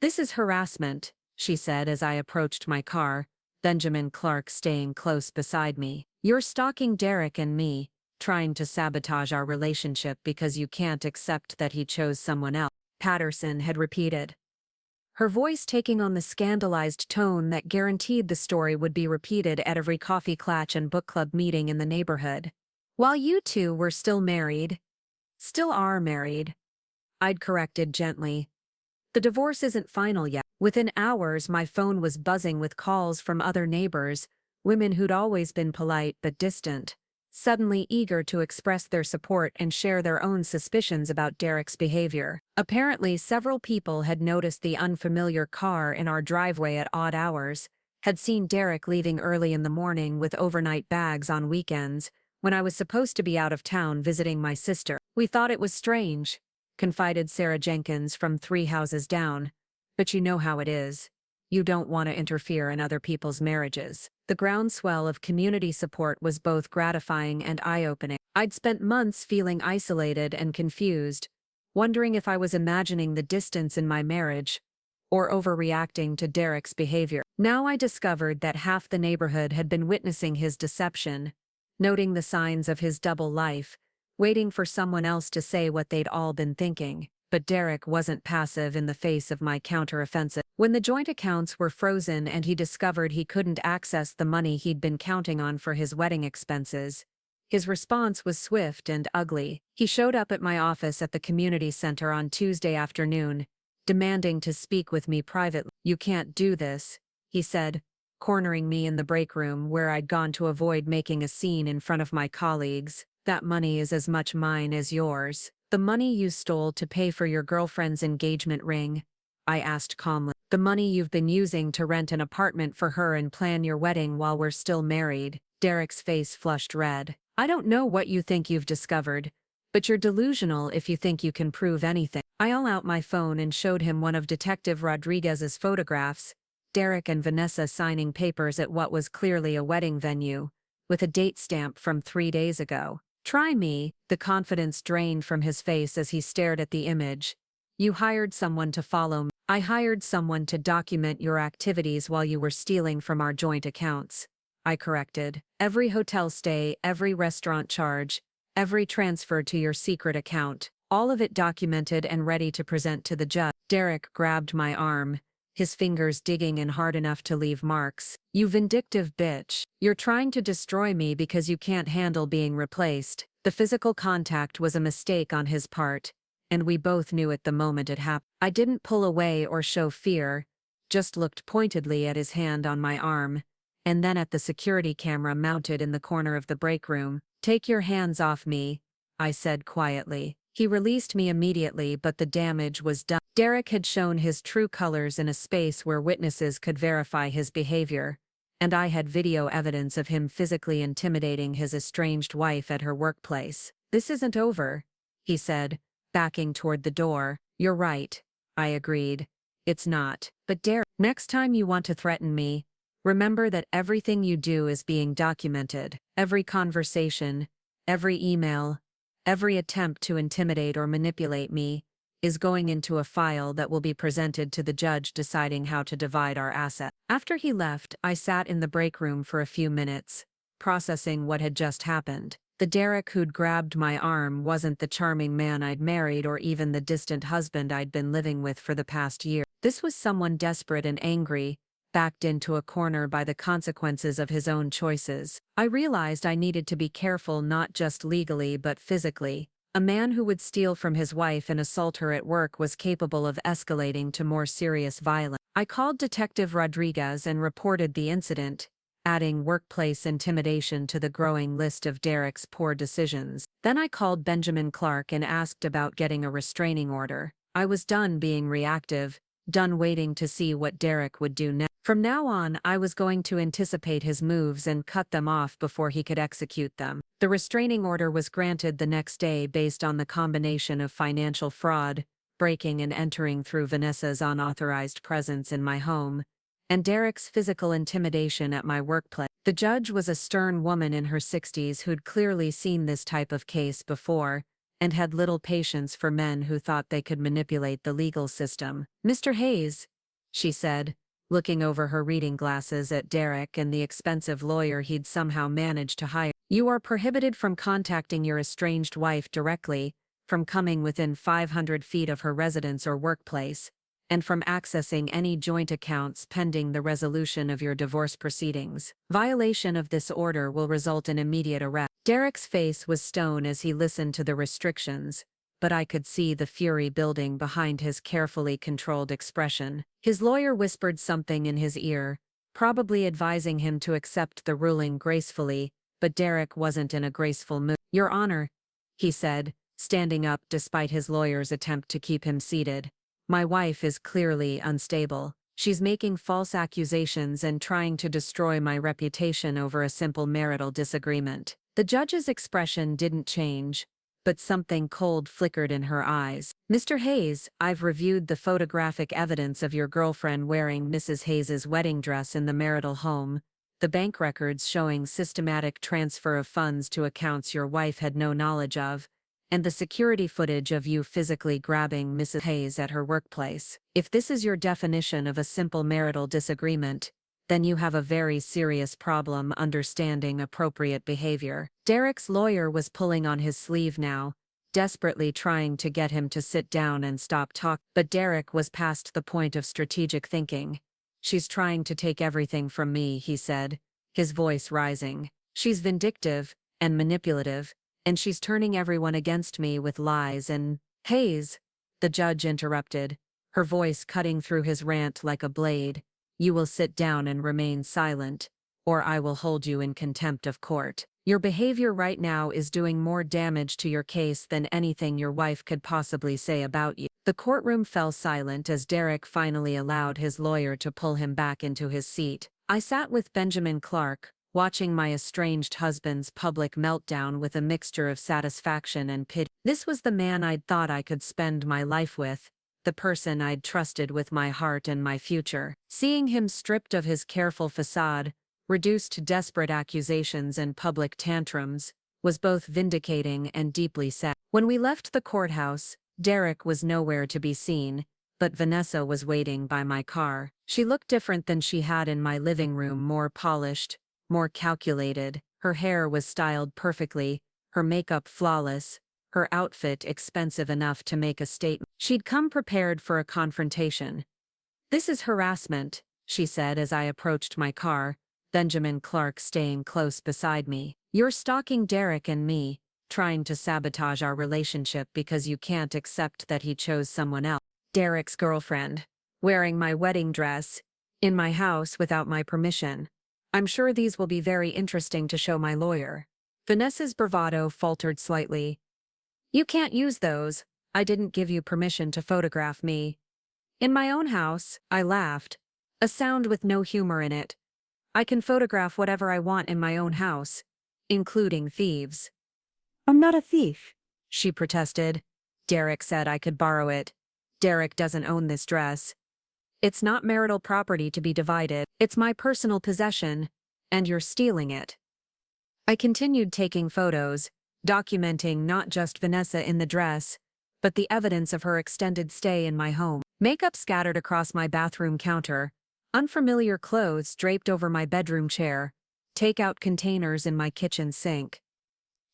"This is harassment," she said as I approached my car, Benjamin Clark staying close beside me. "You're stalking Derek and me, trying to sabotage our relationship because you can't accept that he chose someone else," Patterson had repeated, her voice taking on the scandalized tone that guaranteed the story would be repeated at every coffee clatch and book club meeting in the neighborhood. "While you two were still married. Still are married," I'd corrected gently. "The divorce isn't final yet." Within hours, my phone was buzzing with calls from other neighbors, women who'd always been polite but distant, suddenly eager to express their support and share their own suspicions about Derek's behavior. Apparently, several people had noticed the unfamiliar car in our driveway at odd hours, had seen Derek leaving early in the morning with overnight bags on weekends, when I was supposed to be out of town visiting my sister. "We thought it was strange," confided Sarah Jenkins from 3 houses down. "But you know how it is. You don't want to interfere in other people's marriages." The groundswell of community support was both gratifying and eye-opening. I'd spent months feeling isolated and confused, wondering if I was imagining the distance in my marriage or overreacting to Derek's behavior. Now I discovered that half the neighborhood had been witnessing his deception, noting the signs of his double life, waiting for someone else to say what they'd all been thinking. But Derek wasn't passive in the face of my counteroffensive. When the joint accounts were frozen and he discovered he couldn't access the money he'd been counting on for his wedding expenses, his response was swift and ugly. He showed up at my office at the community center on Tuesday afternoon, demanding to speak with me privately. "You can't do this," he said, cornering me in the break room where I'd gone to avoid making a scene in front of my colleagues. "That money is as much mine as yours." "The money you stole to pay for your girlfriend's engagement ring?" I asked calmly. "The money you've been using to rent an apartment for her and plan your wedding while we're still married?" Derek's face flushed red. "I don't know what you think you've discovered, but you're delusional if you think you can prove anything." I pulled out my phone and showed him one of Detective Rodriguez's photographs, Derek and Vanessa signing papers at what was clearly a wedding venue, with a date stamp from 3 days ago. "Try me," the confidence drained from his face as he stared at the image. "You hired someone to follow me." "I hired someone to document your activities while you were stealing from our joint accounts," I corrected. "Every hotel stay, every restaurant charge, every transfer to your secret account, all of it documented and ready to present to the judge." Derek grabbed my arm, his fingers digging in hard enough to leave marks. "You vindictive bitch. You're trying to destroy me because you can't handle being replaced." The physical contact was a mistake on his part, and we both knew it the moment it happened. I didn't pull away or show fear, just looked pointedly at his hand on my arm, and then at the security camera mounted in the corner of the break room. "Take your hands off me," I said quietly. He released me immediately, but the damage was done. Derek had shown his true colors in a space where witnesses could verify his behavior, and I had video evidence of him physically intimidating his estranged wife at her workplace. "This isn't over," he said, backing toward the door. "You're right," I agreed. "It's not. But Derek, next time you want to threaten me, remember that everything you do is being documented. Every conversation, every email, every attempt to intimidate or manipulate me is going into a file that will be presented to the judge deciding how to divide our assets." After he left, I sat in the break room for a few minutes, processing what had just happened. The Derek who'd grabbed my arm wasn't the charming man I'd married or even the distant husband I'd been living with for the past year. This was someone desperate and angry, backed into a corner by the consequences of his own choices. I realized I needed to be careful not just legally but physically. A man who would steal from his wife and assault her at work was capable of escalating to more serious violence. I called Detective Rodriguez and reported the incident, adding workplace intimidation to the growing list of Derek's poor decisions. Then I called Benjamin Clark and asked about getting a restraining order. I was done being reactive, done waiting to see what Derek would do next. From now on, I was going to anticipate his moves and cut them off before he could execute them. The restraining order was granted the next day based on the combination of financial fraud, breaking and entering through Vanessa's unauthorized presence in my home, and Derek's physical intimidation at my workplace. The judge was a stern woman in her 60s who'd clearly seen this type of case before, and had little patience for men who thought they could manipulate the legal system. "Mr. Hayes," she said, looking over her reading glasses at Derek and the expensive lawyer he'd somehow managed to hire, "you are prohibited from contacting your estranged wife directly, from coming within 500 feet of her residence or workplace, and from accessing any joint accounts pending the resolution of your divorce proceedings. Violation of this order will result in immediate arrest." Derek's face was stone as he listened to the restrictions, but I could see the fury building behind his carefully controlled expression. His lawyer whispered something in his ear, probably advising him to accept the ruling gracefully, but Derek wasn't in a graceful mood. "Your Honor," he said, standing up despite his lawyer's attempt to keep him seated, "my wife is clearly unstable. She's making false accusations and trying to destroy my reputation over a simple marital disagreement." The judge's expression didn't change, but something cold flickered in her eyes. "Mr. Hayes, I've reviewed the photographic evidence of your girlfriend wearing Mrs. Hayes's wedding dress in the marital home, the bank records showing systematic transfer of funds to accounts your wife had no knowledge of, and the security footage of you physically grabbing Mrs. Hayes at her workplace. If this is your definition of a simple marital disagreement, then you have a very serious problem understanding appropriate behavior." Derek's lawyer was pulling on his sleeve now, desperately trying to get him to sit down and stop talking. But Derek was past the point of strategic thinking. "She's trying to take everything from me," he said, his voice rising. "She's vindictive and manipulative, and she's turning everyone against me with lies and—" "Hayes," the judge interrupted, her voice cutting through his rant like a blade, "you will sit down and remain silent, or I will hold you in contempt of court. Your behavior right now is doing more damage to your case than anything your wife could possibly say about you." The courtroom fell silent as Derek finally allowed his lawyer to pull him back into his seat. I sat with Benjamin Clark, watching my estranged husband's public meltdown with a mixture of satisfaction and pity. This was the man I'd thought I could spend my life with, the person I'd trusted with my heart and my future. Seeing him stripped of his careful facade, reduced to desperate accusations and public tantrums, was both vindicating and deeply sad. When we left the courthouse, Derek was nowhere to be seen, but Vanessa was waiting by my car. She looked different than she had in my living room, more polished, more calculated. Her hair was styled perfectly, her makeup flawless, her outfit expensive enough to make a statement. She'd come prepared for a confrontation. "This is harassment," she said as I approached my car, Benjamin Clark staying close beside me. "You're stalking Derek and me, trying to sabotage our relationship because you can't accept that he chose someone else. Derek's girlfriend, wearing my wedding dress, in my house without my permission. I'm sure these will be very interesting to show my lawyer." Vanessa's bravado faltered slightly. "You can't use those. I didn't give you permission to photograph me." "In my own house," I laughed, a sound with no humor in it. "I can photograph whatever I want in my own house, including thieves." "I'm not a thief," she protested. "Derek said I could borrow it. Derek doesn't own this dress. It's not marital property to be divided. It's my personal possession, and you're stealing it." I continued taking photos, documenting not just Vanessa in the dress, but the evidence of her extended stay in my home. Makeup scattered across my bathroom counter, unfamiliar clothes draped over my bedroom chair, takeout containers in my kitchen sink.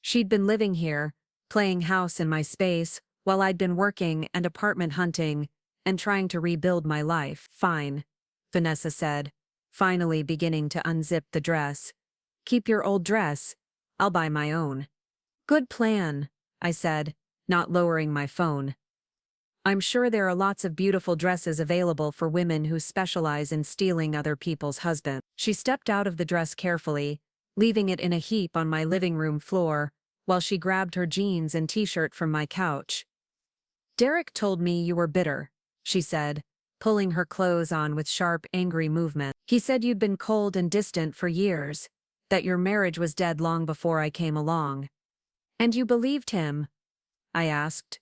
She'd been living here, playing house in my space, while I'd been working and apartment hunting, and trying to rebuild my life. "Fine," Vanessa said, finally beginning to unzip the dress. "Keep your old dress. I'll buy my own." "Good plan," I said, not lowering my phone. "I'm sure there are lots of beautiful dresses available for women who specialize in stealing other people's husbands." She stepped out of the dress carefully, leaving it in a heap on my living room floor, while she grabbed her jeans and t-shirt from my couch. "Derek told me you were bitter," she said, pulling her clothes on with sharp, angry movement. "He said you'd been cold and distant for years, that your marriage was dead long before I came along." "And you believed him?" I asked.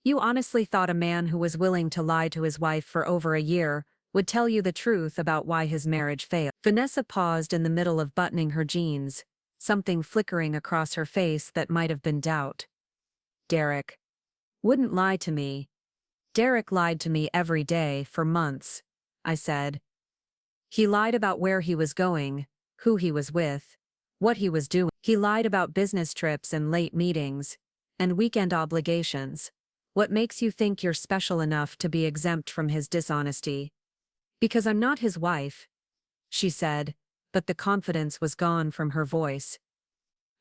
"You honestly thought a man who was willing to lie to his wife for over a year would tell you the truth about why his marriage failed?" Vanessa paused in the middle of buttoning her jeans, something flickering across her face that might have been doubt. Derek wouldn't lie to me. Derek lied to me every day for months, I said. He lied about where he was going, who he was with, what he was doing. He lied about business trips and late meetings, and weekend obligations. What makes you think you're special enough to be exempt from his dishonesty? Because I'm not his wife, she said, but the confidence was gone from her voice.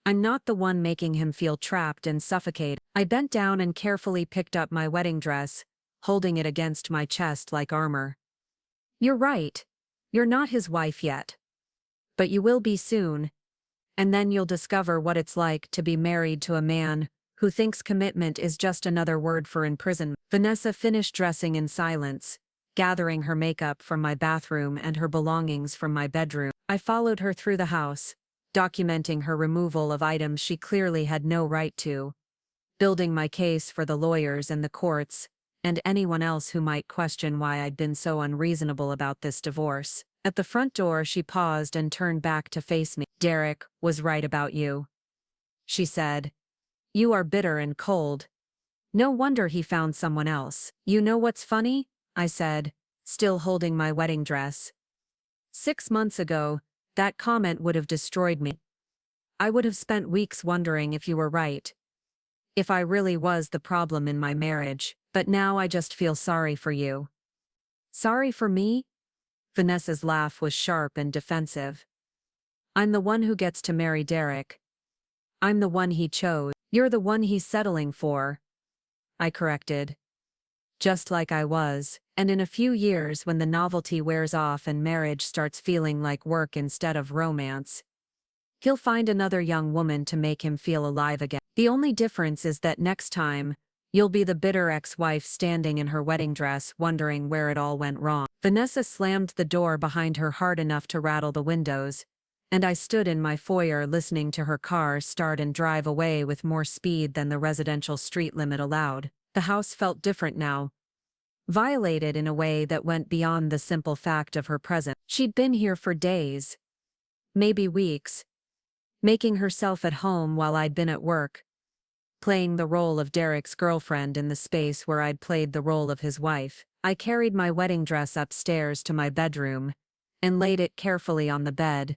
I'm not the one making him feel trapped and suffocated. I bent down and carefully picked up my wedding dress, holding it against my chest like armor. You're right. You're not his wife yet. But you will be soon. And then you'll discover what it's like to be married to a man who thinks commitment is just another word for imprisonment. Vanessa finished dressing in silence, gathering her makeup from my bathroom and her belongings from my bedroom. I followed her through the house, documenting her removal of items she clearly had no right to, building my case for the lawyers and the courts, and anyone else who might question why I'd been so unreasonable about this divorce. At the front door, she paused and turned back to face me. Derek was right about you, she said. You are bitter and cold. No wonder he found someone else. You know what's funny? I said, still holding my wedding dress. 6 months ago, that comment would have destroyed me. I would have spent weeks wondering if you were right, if I really was the problem in my marriage, but now I just feel sorry for you. Sorry for me? Vanessa's laugh was sharp and defensive. I'm the one who gets to marry Derek. I'm the one he chose. You're the one he's settling for, I corrected. Just like I was, and in a few years when the novelty wears off and marriage starts feeling like work instead of romance, he'll find another young woman to make him feel alive again. The only difference is that next time, you'll be the bitter ex-wife standing in her wedding dress wondering where it all went wrong. Vanessa slammed the door behind her hard enough to rattle the windows, and I stood in my foyer listening to her car start and drive away with more speed than the residential street limit allowed. The house felt different now, violated in a way that went beyond the simple fact of her presence. She'd been here for days, maybe weeks, making herself at home while I'd been at work, playing the role of Derek's girlfriend in the space where I'd played the role of his wife. I carried my wedding dress upstairs to my bedroom and laid it carefully on the bed,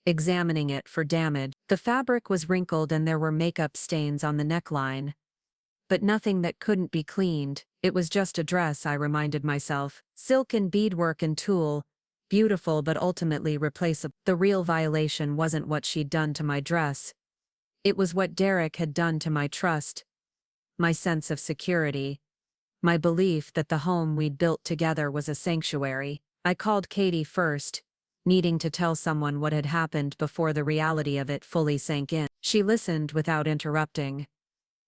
examining it for damage. The fabric was wrinkled and there were makeup stains on the neckline, but nothing that couldn't be cleaned. It was just a dress, I reminded myself. Silk and beadwork and tulle, beautiful but ultimately replaceable. The real violation wasn't what she'd done to my dress. It was what Derek had done to my trust, my sense of security, my belief that the home we'd built together was a sanctuary. I called Katie first, needing to tell someone what had happened before the reality of it fully sank in. She listened without interrupting,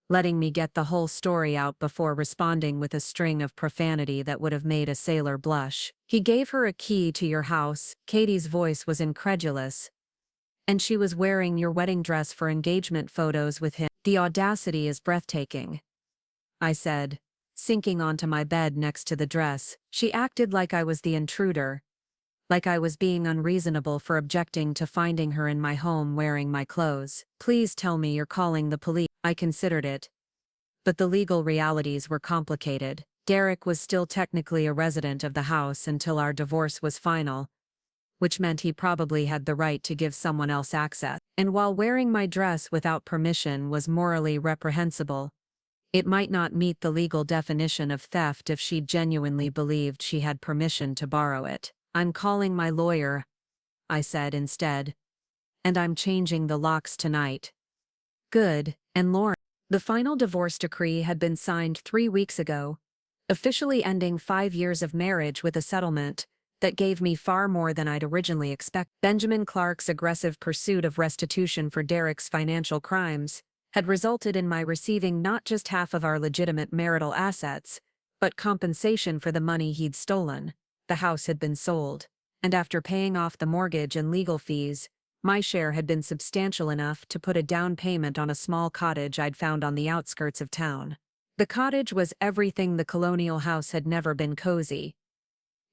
letting me get the whole story out before responding with a string of profanity that would have made a sailor blush. He gave her a key to your house. Katie's voice was incredulous. And she was wearing your wedding dress for engagement photos with him. The audacity is breathtaking, I said, sinking onto my bed next to the dress. She acted like I was the intruder, like I was being unreasonable for objecting to finding her in my home wearing my clothes. Please tell me you're calling the police. I considered it. But the legal realities were complicated. Derek was still technically a resident of the house until our divorce was final, which meant he probably had the right to give someone else access. And while wearing my dress without permission was morally reprehensible, it might not meet the legal definition of theft if she genuinely believed she had permission to borrow it. I'm calling my lawyer, I said instead. And I'm changing the locks tonight. Good. And Lauren. The final divorce decree had been signed 3 weeks ago, officially ending 5 years of marriage with a settlement that gave me far more than I'd originally expected. Benjamin Clark's aggressive pursuit of restitution for Derek's financial crimes had resulted in my receiving not just half of our legitimate marital assets, but compensation for the money he'd stolen. The house had been sold, and after paying off the mortgage and legal fees, my share had been substantial enough to put a down payment on a small cottage I'd found on the outskirts of town. The cottage was everything the colonial house had never been: cozy.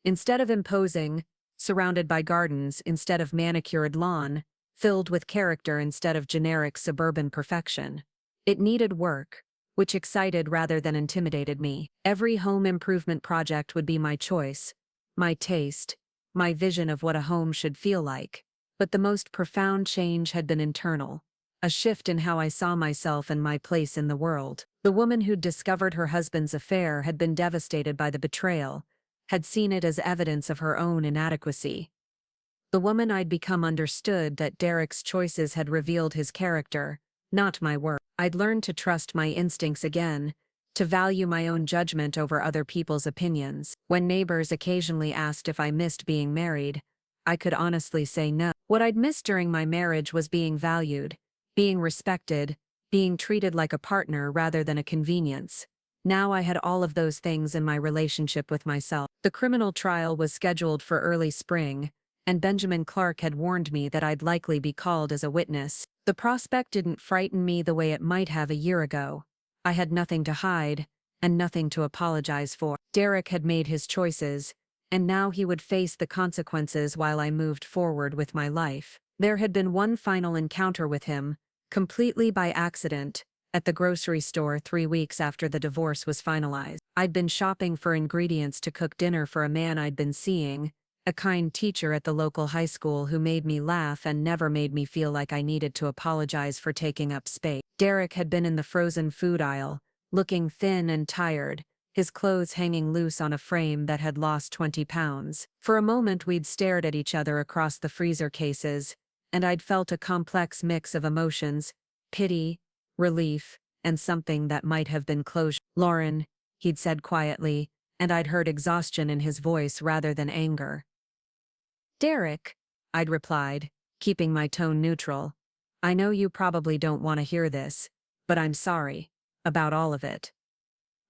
Instead of imposing, surrounded by gardens instead of manicured lawn, filled with character instead of generic suburban perfection. It needed work, which excited rather than intimidated me. Every home improvement project would be my choice, my taste, my vision of what a home should feel like. But the most profound change had been internal, a shift in how I saw myself and my place in the world. The woman who'd discovered her husband's affair had been devastated by the betrayal, had seen it as evidence of her own inadequacy. The woman I'd become understood that Derek's choices had revealed his character, not my work. I'd learned to trust my instincts again, to value my own judgment over other people's opinions. When neighbors occasionally asked if I missed being married, I could honestly say no. What I'd missed during my marriage was being valued, being respected, being treated like a partner rather than a convenience. Now I had all of those things in my relationship with myself. The criminal trial was scheduled for early spring, and Benjamin Clark had warned me that I'd likely be called as a witness. The prospect didn't frighten me the way it might have a year ago. I had nothing to hide, and nothing to apologize for. Derek had made his choices, and now he would face the consequences while I moved forward with my life. There had been one final encounter with him, completely by accident, at the grocery store 3 weeks after the divorce was finalized. I'd been shopping for ingredients to cook dinner for a man I'd been seeing, a kind teacher at the local high school who made me laugh and never made me feel like I needed to apologize for taking up space. Derek had been in the frozen food aisle, looking thin and tired, his clothes hanging loose on a frame that had lost 20 pounds. For a moment we'd stared at each other across the freezer cases, and I'd felt a complex mix of emotions, pity, relief, and something that might have been closure. "Lauren," he'd said quietly, and I'd heard exhaustion in his voice rather than anger. "Derek," I'd replied, keeping my tone neutral. "I know you probably don't want to hear this, but I'm sorry about all of it.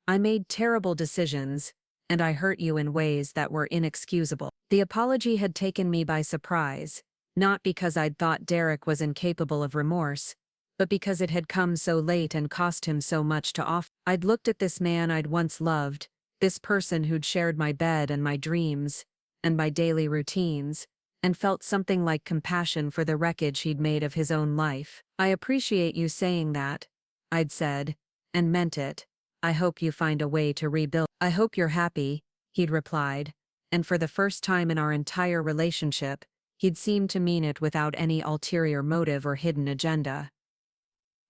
I made terrible decisions, and I hurt you in ways that were inexcusable." The apology had taken me by surprise, not because I'd thought Derek was incapable of remorse, but because it had come so late and cost him so much to offer. I'd looked at this man I'd once loved, this person who'd shared my bed and my dreams, and my daily routines, and felt something like compassion for the wreckage he'd made of his own life. "I appreciate you saying that," I'd said, and meant it. "I hope you find a way to rebuild." "I hope you're happy," he'd replied, and for the first time in our entire relationship, he'd seemed to mean it without any ulterior motive or hidden agenda.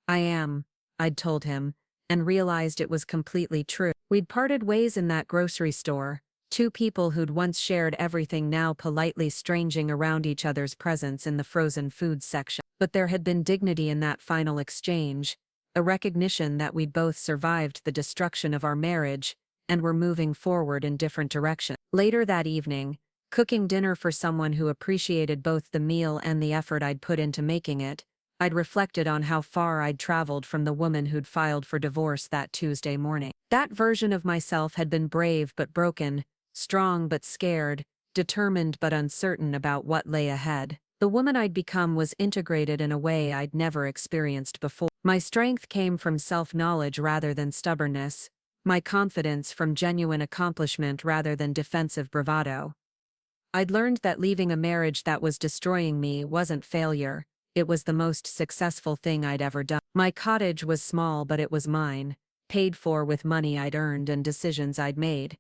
"I am," I'd told him, and realized it was completely true. We'd parted ways in that grocery store, two people who'd once shared everything now politely stranging around each other's presence in the frozen foods section. But there had been dignity in that final exchange, a recognition that we'd both survived the destruction of our marriage and were moving forward in different directions. Later that evening, cooking dinner for someone who appreciated both the meal and the effort I'd put into making it, I'd reflected on how far I'd traveled from the woman who'd filed for divorce that Tuesday morning. That version of myself had been brave but broken, strong but scared, determined but uncertain about what lay ahead. The woman I'd become was integrated in a way I'd never experienced before. My strength came from self-knowledge rather than stubbornness, my confidence from genuine accomplishment rather than defensive bravado. I'd learned that leaving a marriage that was destroying me wasn't failure. It was the most successful thing I'd ever done. My cottage was small, but it was mine, paid for with money I'd earned and decisions I'd made.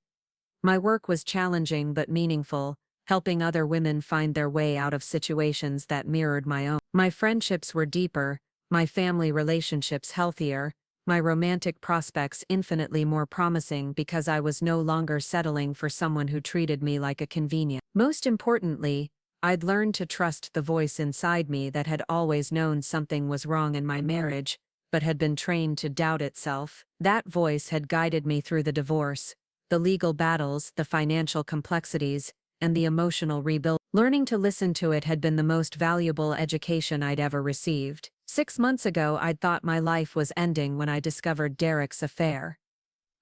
My work was challenging but meaningful, helping other women find their way out of situations that mirrored my own. My friendships were deeper, my family relationships healthier, my romantic prospects infinitely more promising because I was no longer settling for someone who treated me like a convenience. Most importantly, I'd learned to trust the voice inside me that had always known something was wrong in my marriage, but had been trained to doubt itself. That voice had guided me through the divorce, the legal battles, the financial complexities, and the emotional rebuild. Learning to listen to it had been the most valuable education I'd ever received. 6 months ago, I'd thought my life was ending when I discovered Derek's affair.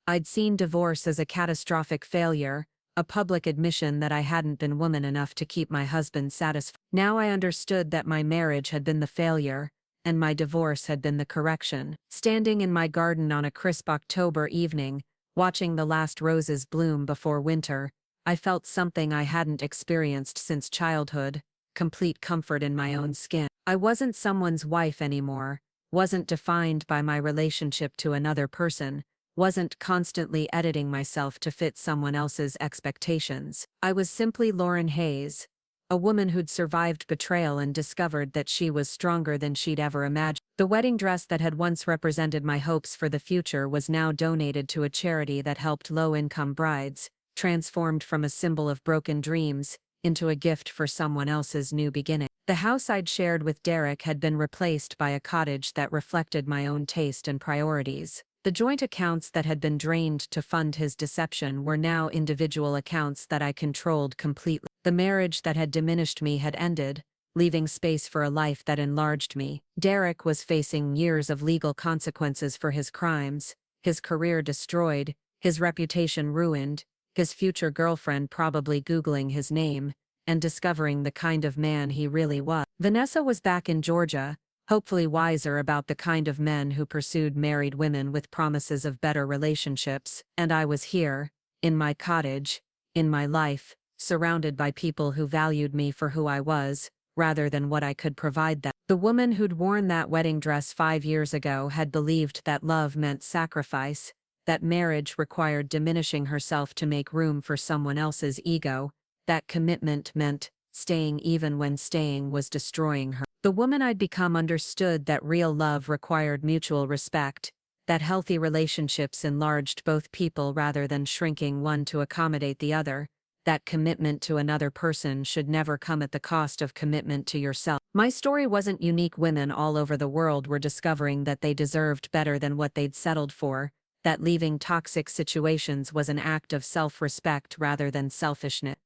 I'd seen divorce as a catastrophic failure, a public admission that I hadn't been woman enough to keep my husband satisfied. Now I understood that my marriage had been the failure, and my divorce had been the correction. Standing in my garden on a crisp October evening, watching the last roses bloom before winter, I felt something I hadn't experienced since childhood, complete comfort in my own skin. I wasn't someone's wife anymore, wasn't defined by my relationship to another person, wasn't constantly editing myself to fit someone else's expectations. I was simply Lauren Hayes, a woman who'd survived betrayal and discovered that she was stronger than she'd ever imagined. The wedding dress that had once represented my hopes for the future was now donated to a charity that helped low-income brides, transformed from a symbol of broken dreams into a gift for someone else's new beginning. The house I'd shared with Derek had been replaced by a cottage that reflected my own taste and priorities. The joint accounts that had been drained to fund his deception were now individual accounts that I controlled completely. The marriage that had diminished me had ended, leaving space for a life that enlarged me. Derek was facing years of legal consequences for his crimes, his career destroyed, his reputation ruined, his future girlfriend probably Googling his name and discovering the kind of man he really was. Vanessa was back in Georgia, hopefully wiser about the kind of men who pursued married women with promises of better relationships, and I was here, in my cottage, in my life, surrounded by people who valued me for who I was, rather than what I could provide them. The woman who'd worn that wedding dress 5 years ago had believed that love meant sacrifice, that marriage required diminishing herself to make room for someone else's ego, that commitment meant staying even when staying was destroying her. The woman I'd become understood that real love required mutual respect, that healthy relationships enlarged both people rather than shrinking one to accommodate the other, that commitment to another person should never come at the cost of commitment to yourself. My story wasn't unique. Women all over the world were discovering that they deserved better than what they'd settled for, that leaving toxic situations was an act of self-respect rather than selfishness,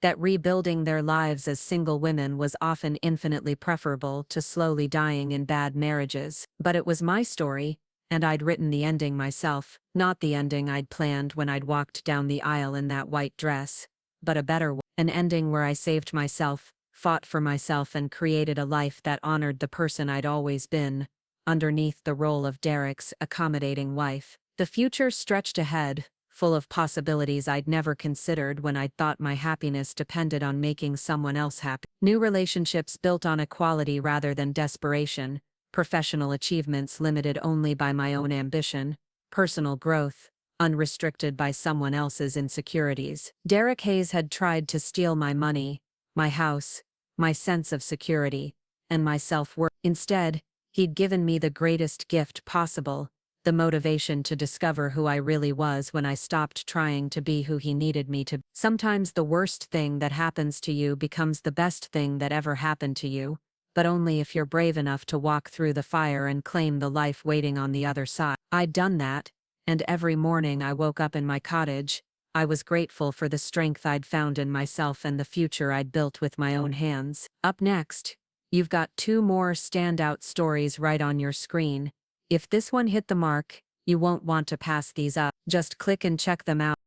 that rebuilding their lives as single women was often infinitely preferable to slowly dying in bad marriages. But it was my story, and I'd written the ending myself, not the ending I'd planned when I'd walked down the aisle in that white dress, but a better one. An ending where I saved myself, fought for myself, and created a life that honored the person I'd always been, underneath the role of Derek's accommodating wife. The future stretched ahead, full of possibilities I'd never considered when I'd thought my happiness depended on making someone else happy. New relationships built on equality rather than desperation, professional achievements limited only by my own ambition, personal growth unrestricted by someone else's insecurities. Derek Hayes had tried to steal my money, my house, my sense of security, and my self-worth. Instead, he'd given me the greatest gift possible, the motivation to discover who I really was when I stopped trying to be who he needed me to be. Sometimes the worst thing that happens to you becomes the best thing that ever happened to you, but only if you're brave enough to walk through the fire and claim the life waiting on the other side. I'd done that, and every morning I woke up in my cottage, I was grateful for the strength I'd found in myself and the future I'd built with my own hands. Up next, you've got 2 more standout stories right on your screen. If this one hit the mark, you won't want to pass these up. Just click and check them out.